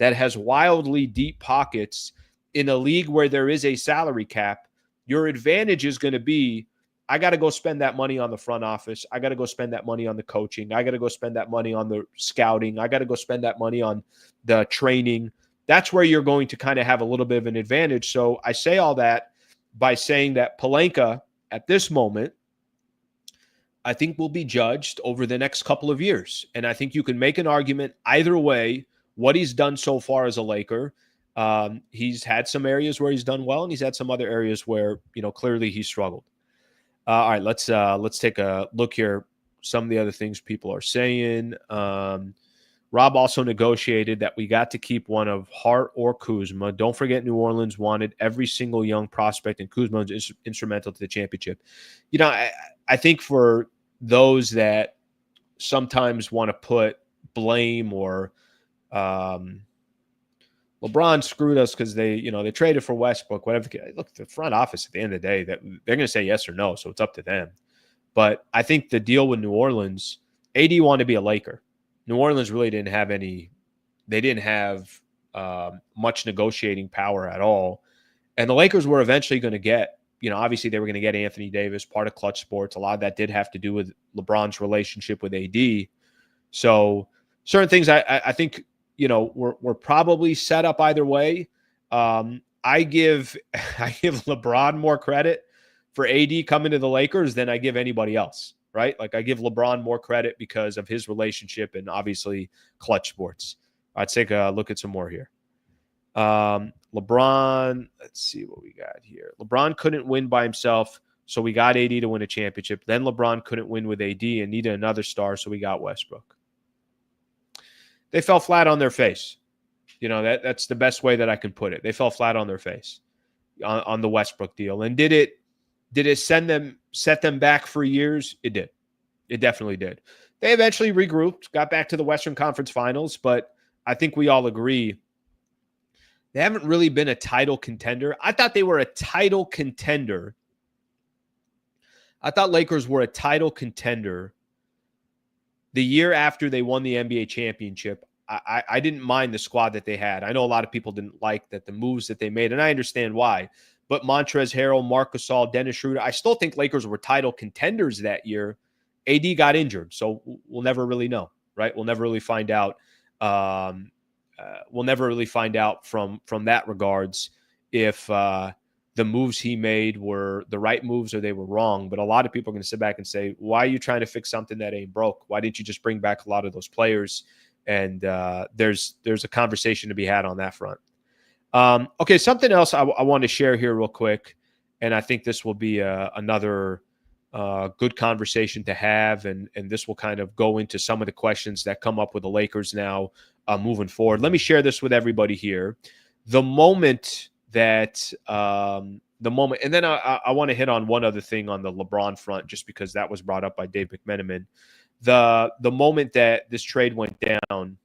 that has wildly deep pockets in a league where there is a salary cap, your advantage is going to be, I got to go spend that money on the front office. I got to go spend that money on the coaching. I got to go spend that money on the scouting. I got to go spend that money on the training. That's where you're going to kind of have a little bit of an advantage. So I say all that by saying that Pelinka at this moment, I think will be judged over the next couple of years. And I think you can make an argument either way, what he's done so far as a Laker. He's had some areas where he's done well, and he's had some other areas where, clearly he struggled. All right, let's take a look here. Some of the other things people are saying. Rob also negotiated that we got to keep one of Hart or Kuzma. Don't forget New Orleans wanted every single young prospect, and Kuzma is instrumental to the championship. I think for those that sometimes want to put blame or LeBron screwed us because they traded for Westbrook, whatever. Look, the front office at the end of the day, that they're going to say yes or no, so it's up to them. But I think the deal with New Orleans, AD wanted to be a Laker. New Orleans really didn't have any. They didn't have much negotiating power at all, and the Lakers were eventually going to get. Obviously they were going to get Anthony Davis, part of Clutch Sports. A lot of that did have to do with LeBron's relationship with AD. So certain things, I think. We're probably set up either way. I give LeBron more credit for AD coming to the Lakers than I give anybody else, right? Like I give LeBron more credit because of his relationship and obviously Clutch Sports. Let's take a look at some more here. LeBron, let's see what we got here. LeBron couldn't win by himself, so we got AD to win a championship. Then LeBron couldn't win with AD and needed another star, so we got Westbrook. They fell flat on their face. That's the best way that I can put it. They fell flat on their face on the Westbrook deal. And did it set them back for years? It did. It definitely did. They eventually regrouped, got back to the Western Conference Finals, but I think we all agree they haven't really been a title contender. I thought they were a title contender. I thought Lakers were a title contender the year after they won the NBA championship. I didn't mind the squad that they had. I know a lot of people didn't like the moves that they made, and I understand why. But Montrezl Harrell, Marc Gasol, Dennis Schroeder, I still think Lakers were title contenders that year. AD got injured, so we'll never really know, right? We'll never really find out. We'll never really find out from that regards if the moves he made were the right moves or they were wrong. But a lot of people are going to sit back and say, why are you trying to fix something that ain't broke? Why didn't you just bring back a lot of those players? And there's a conversation to be had on that front. Okay, something else I want to share here real quick, and I think this will be another good conversation to have, and this will kind of go into some of the questions that come up with the Lakers now moving forward. Let me share this with everybody here. The moment, and then I want to hit on one other thing on the LeBron front, just because that was brought up by Dave McMenamin. The moment that this trade went down,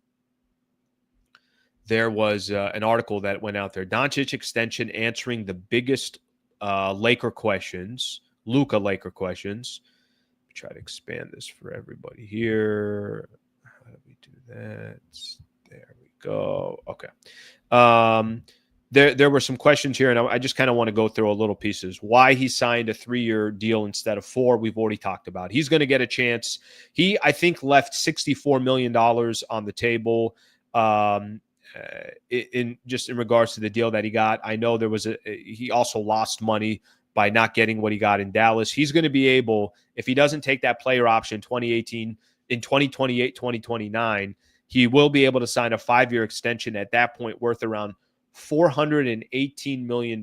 there was an article that went out there. Doncic extension answering the biggest Laker questions, Luka Laker questions. Let me try to expand this for everybody here. How do we do that? There we go. Okay. There were some questions here, and I just kind of want to go through a little pieces. Why he signed a 3-year deal instead of 4, we've already talked about. He's going to get a chance. He, I think, left $64 million on the table in regards to the deal that he got. I know he also lost money by not getting what he got in Dallas. He's going to be able, if he doesn't take that player option 2018, in 2028, 2029, he will be able to sign a 5-year extension at that point worth around $418 million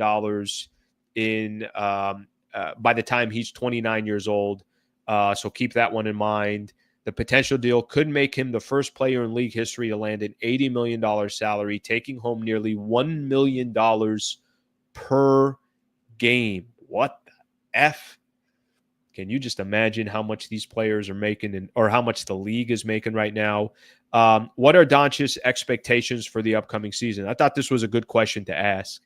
by the time he's 29 years old. So keep that one in mind. The potential deal could make him the first player in league history to land an $80 million salary, taking home nearly $1 million per game. What the F? Can you just imagine how much these players are making or how much the league is making right now? What are Doncic's expectations for the upcoming season? I thought this was a good question to ask.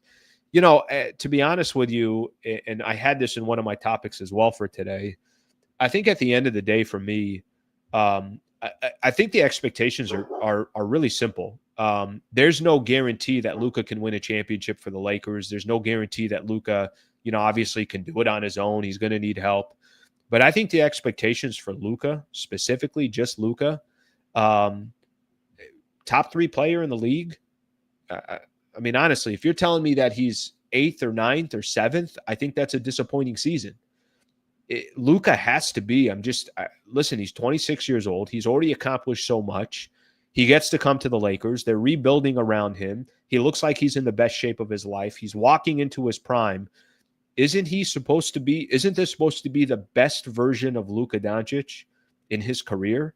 To be honest with you, and I had this in one of my topics as well for today, I think at the end of the day for me, I think the expectations are really simple. There's no guarantee that Luka can win a championship for the Lakers. There's no guarantee that Luka, obviously can do it on his own. He's going to need help. But I think the expectations for Luka, specifically just Luka, top 3 player in the league. I mean, honestly, if you're telling me that he's 8th or 9th or 7th, I think that's a disappointing season. Luka has to be. Listen, he's 26 years old. He's already accomplished so much. He gets to come to the Lakers. They're rebuilding around him. He looks like he's in the best shape of his life. He's walking into his prime. Isn't this supposed to be the best version of Luka Doncic in his career?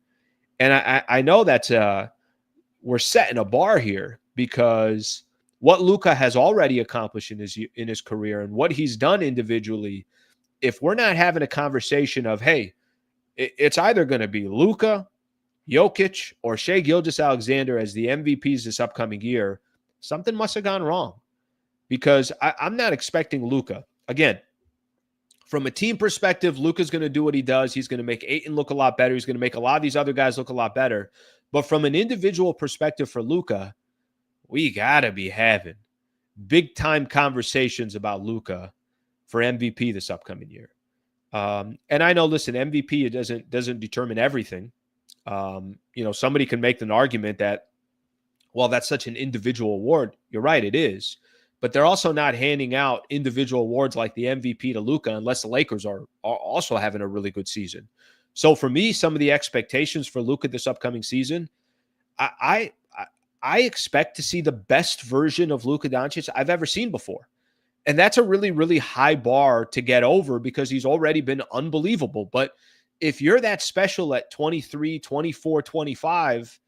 And I know that we're setting a bar here, because what Luka has already accomplished in his career and what he's done individually, if we're not having a conversation of, hey, it's either going to be Luka, Jokic, or Shai Gilgeous-Alexander as the MVPs this upcoming year, something must have gone wrong. Because I'm not expecting Luka. Again, from a team perspective, Luka's going to do what he does. He's going to make Ayton look a lot better. He's going to make a lot of these other guys look a lot better. But from an individual perspective for Luka, we got to be having big-time conversations about Luka for MVP this upcoming year. And I know, listen, MVP, it doesn't determine everything. Somebody can make an argument that, well, that's such an individual award. You're right, it is. But they're also not handing out individual awards like the MVP to Luka unless the Lakers are also having a really good season. So for me, some of the expectations for Luka this upcoming season, I expect to see the best version of Luka Doncic I've ever seen before. And that's a really, really high bar to get over, because he's already been unbelievable. But if you're that special at 23, 24, 25,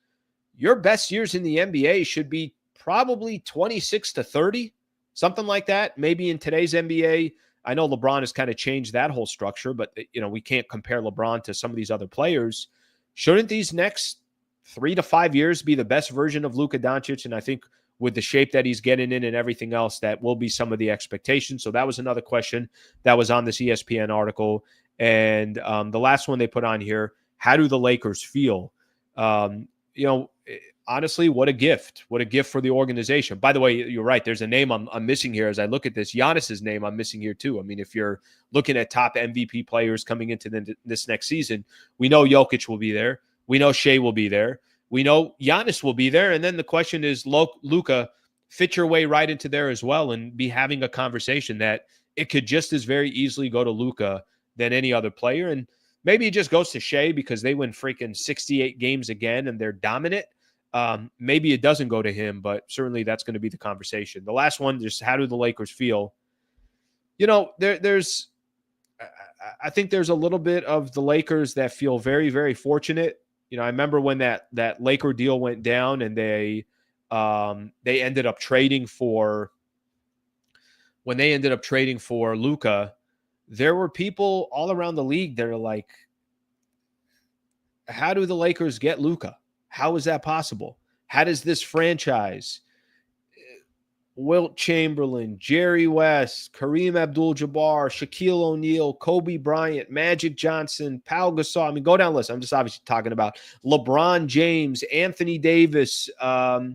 your best years in the NBA should be probably 26 to 30, something like that. Maybe in today's NBA, I know LeBron has kind of changed that whole structure, but we can't compare LeBron to some of these other players. Shouldn't these next 3 to 5 years be the best version of Luka Doncic? And I think with the shape that he's getting in and everything else, that will be some of the expectations. So that was another question that was on this ESPN article. And the last one they put on here, how do the Lakers feel? Honestly, what a gift. What a gift for the organization. By the way, you're right. There's a name I'm missing here as I look at this. Giannis's name I'm missing here too. I mean, if you're looking at top MVP players coming into this next season, we know Jokic will be there. We know Shai will be there. We know Giannis will be there. And then the question is, Luka, fit your way right into there as well and be having a conversation that it could just as very easily go to Luka than any other player. And maybe it just goes to Shai because they win freaking 68 games again and they're dominant. Maybe it doesn't go to him, but certainly that's going to be the conversation. The last one, just how do the Lakers feel? I think there's a little bit of the Lakers that feel very, very fortunate. I remember when that Laker deal went down and they ended up trading for Luka. There were people all around the league that are like, how do the Lakers get Luka? How is that possible? How does this franchise, Wilt Chamberlain, Jerry West, Kareem Abdul-Jabbar, Shaquille O'Neal, Kobe Bryant, Magic Johnson, Pau Gasol. I mean, go down the list. I'm just obviously talking about LeBron James, Anthony Davis. Go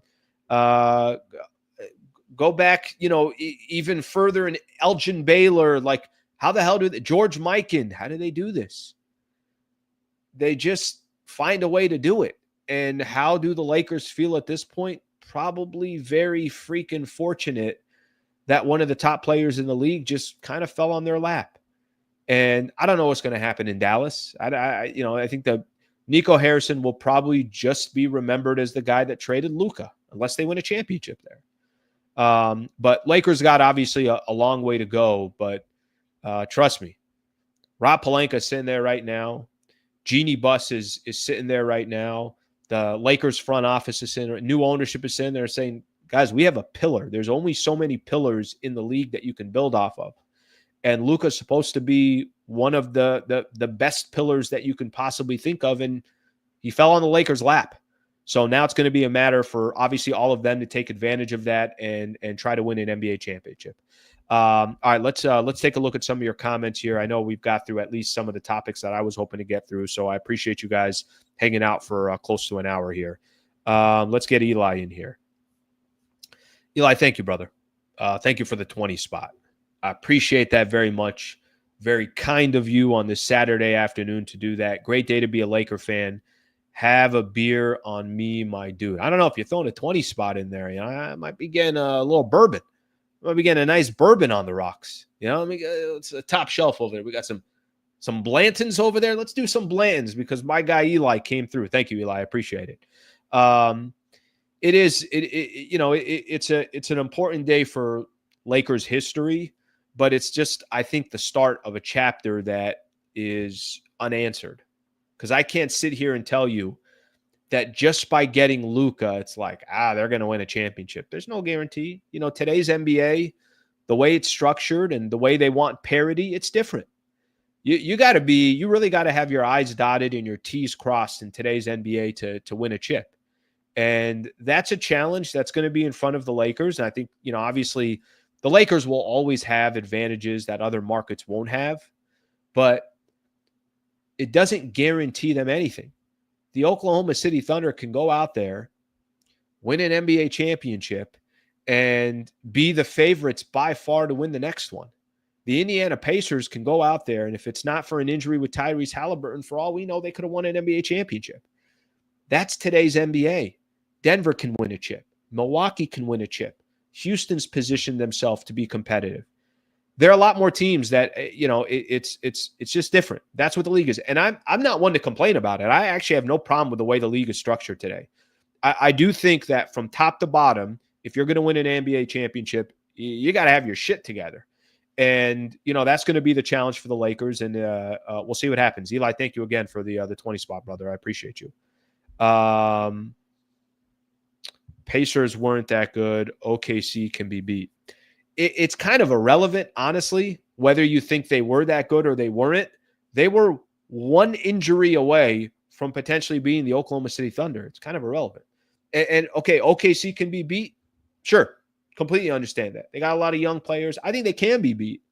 back, even further in Elgin Baylor. Like, how the hell George Mikan? How do they do this? They just find a way to do it. And how do the Lakers feel at this point? Probably very freaking fortunate that one of the top players in the league just kind of fell on their lap. And I don't know what's going to happen in Dallas. I think that Nico Harrison will probably just be remembered as the guy that traded Luka, unless they win a championship there. But Lakers got obviously a long way to go. But trust me, Rob Pelinka sitting there right now. Jeannie Buss is sitting there right now. The Lakers front office is sitting there. New ownership is sitting there saying, guys, we have a pillar. There's only so many pillars in the league that you can build off of. And Luka's supposed to be one of the best pillars that you can possibly think of. And he fell on the Lakers' lap. So now it's going to be a matter for obviously all of them to take advantage of that and try to win an NBA championship. All right, let's take a look at some of your comments here. I know we've got through at least some of the topics that I was hoping to get through, so I appreciate you guys hanging out for close to an hour here. Let's get Eli in here. Eli, thank you, brother. Thank you for the 20 spot. I appreciate that very much. Very kind of you on this Saturday afternoon to do that. Great day to be a Laker fan. Have a beer on me, my dude. I don't know if you're throwing a 20 spot in there. I might be getting a little bourbon. I might be getting a nice bourbon on the rocks. It's a top shelf over there. We got some Blantons over there. Let's do some Blantons because my guy Eli came through. Thank you, Eli. I appreciate it. It's an important day for Lakers history, but it's just, I think, the start of a chapter that is unanswered. Because I can't sit here and tell you that just by getting Luka, it's like, they're going to win a championship. There's no guarantee. Today's NBA, the way it's structured and the way they want parity, it's different. You really got to have your I's dotted and your T's crossed in today's NBA to win a chip. And that's a challenge that's going to be in front of the Lakers. And I think, obviously the Lakers will always have advantages that other markets won't have, but it doesn't guarantee them anything. The Oklahoma City Thunder can go out there, win an NBA championship, and be the favorites by far to win the next one. The Indiana Pacers can go out there, and if it's not for an injury with Tyrese Halliburton, for all we know, they could have won an NBA championship. That's today's NBA. Denver can win a chip. Milwaukee can win a chip. Houston's positioned themselves to be competitive. There are a lot more teams that, it's just different. That's what the league is. And I'm not one to complain about it. I actually have no problem with the way the league is structured today. I do think that from top to bottom, if you're going to win an NBA championship, you got to have your shit together. And, that's going to be the challenge for the Lakers. And we'll see what happens. Eli, thank you again for the 20 spot, brother. I appreciate you. Pacers weren't that good. OKC can be beat. It's kind of irrelevant, honestly, whether you think they were that good or they weren't. They were one injury away from potentially being the Oklahoma City Thunder. It's kind of irrelevant. And OKC can be beat. Sure. Completely understand that. They got a lot of young players. I think they can be beat.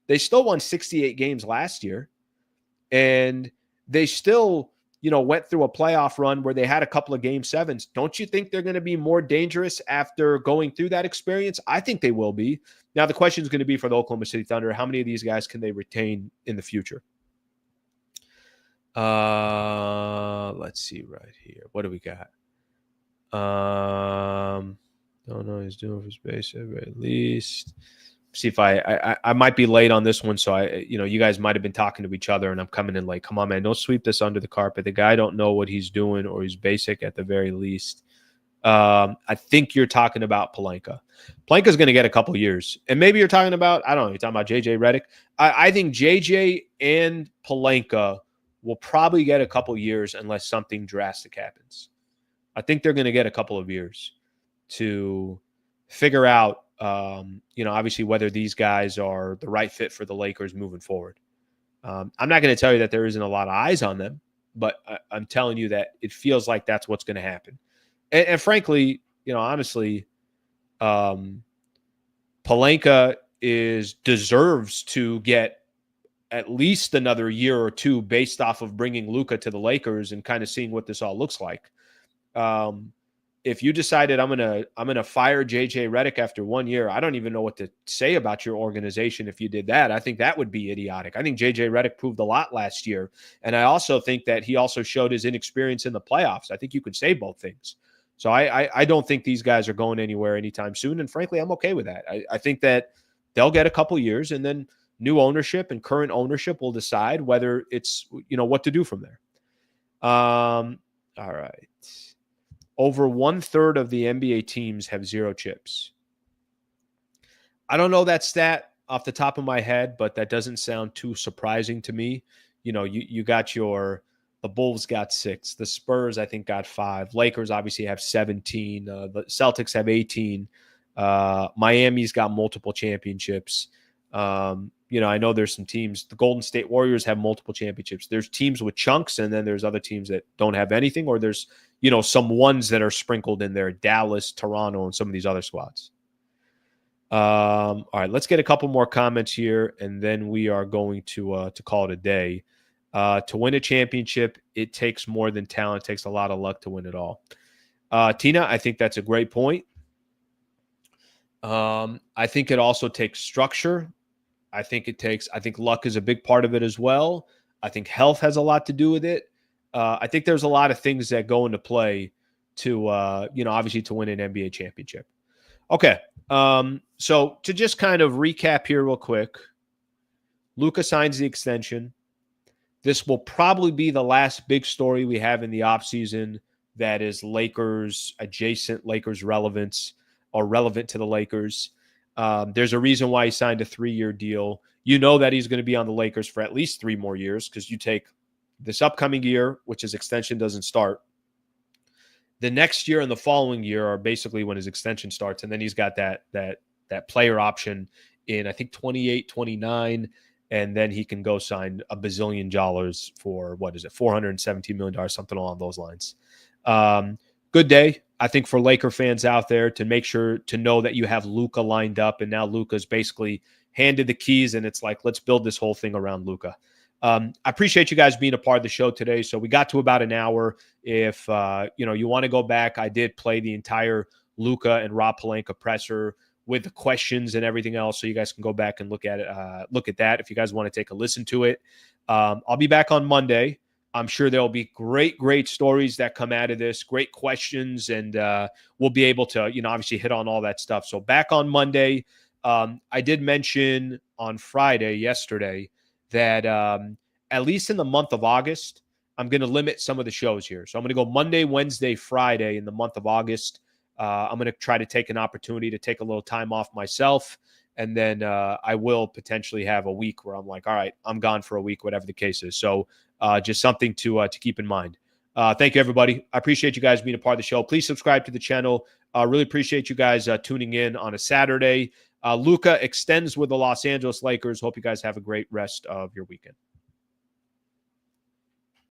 They still won 68 games last year. And they still, went through a playoff run where they had a couple of game sevens. Don't you think they're going to be more dangerous after going through that experience? I think they will be. Now, the question is going to be for the Oklahoma City Thunder, how many of these guys can they retain in the future? Let's see right here. What do we got? Don't know what he's doing for space at the very least. See if I might be late on this one. So you guys might have been talking to each other and I'm coming in late. Come on, man. Don't sweep this under the carpet. The guy don't know what he's doing or he's basic at the very least. I think you're talking about Pelinka. Pelinka's going to get a couple years. And maybe you're talking about, I don't know, you're talking about JJ Redick. I think JJ and Pelinka will probably get a couple years unless something drastic happens. I think they're going to get a couple of years to figure out, obviously whether these guys are the right fit for the Lakers moving forward. I'm not going to tell you that there isn't a lot of eyes on them, but I'm telling you that it feels like that's what's going to happen. And frankly, honestly, Pelinka deserves to get at least another year or two based off of bringing Luka to the Lakers and kind of seeing what this all looks like. If you decided I'm gonna fire JJ Redick after 1 year, I don't even know what to say about your organization if you did that. I think that would be idiotic. I think JJ Redick proved a lot last year, and I also think that he also showed his inexperience in the playoffs. I think you could say both things. So I don't think these guys are going anywhere anytime soon, and frankly, I'm okay with that. I think that they'll get a couple years, and then new ownership and current ownership will decide whether it's what to do from there. All right. Over 1/3 of the NBA teams have 0 chips. I don't know that stat off the top of my head, but that doesn't sound too surprising to me. You got the Bulls got 6. The Spurs, I think, got 5. Lakers obviously have 17. The Celtics have 18. Miami's got multiple championships. I know there's some teams. The Golden State Warriors have multiple championships. There's teams with chunks, and then there's other teams that don't have anything, or there's some ones that are sprinkled in there, Dallas, Toronto, and some of these other squads. All right, let's get a couple more comments here, and then we are going to call it a day. To win a championship, it takes more than talent. It takes a lot of luck to win it all. Tina, I think that's a great point. I think it also takes structure. I think luck is a big part of it as well. I think health has a lot to do with it. I think there's a lot of things that go into play to, obviously to win an NBA championship. Okay. So to just kind of recap here real quick, Luka signs the extension. This will probably be the last big story we have in the offseason that is Lakers adjacent, Lakers relevance or relevant to the Lakers. There's a reason why he signed a 3-year deal. You know that he's going to be on the Lakers for at least 3 more years because you take this upcoming year, which his extension doesn't start. The next year and the following year are basically when his extension starts. And then he's got that player option in, I think, 28, 29. And then he can go sign $1 bazillion for, $417 million, something along those lines. Good day, I think, for Laker fans out there to make sure to know that you have Luka lined up. And now Luka's basically handed the keys and it's like, let's build this whole thing around Luka. I appreciate you guys being a part of the show today. So we got to about an hour. If, you want to go back, I did play the entire Luka and Rob Pelinka presser with the questions and everything else. So you guys can go back and look at it, look at that if you guys want to take a listen to it. I'll be back on Monday. I'm sure there'll be great stories that come out of this, great questions, and we'll be able to, obviously hit on all that stuff. So back on Monday. I did mention on Friday, yesterday, that at least in the month of August, I'm going to limit some of the shows here. So I'm going to go Monday, Wednesday, Friday in the month of August. I'm going to try to take an opportunity to take a little time off myself. And then I will potentially have a week where I'm like, all right, I'm gone for a week, whatever the case is. So just something to keep in mind. Thank you, everybody. I appreciate you guys being a part of the show. Please subscribe to the channel. Really appreciate you guys tuning in on a Saturday. Luka extends with the Los Angeles Lakers. Hope you guys have a great rest of your weekend.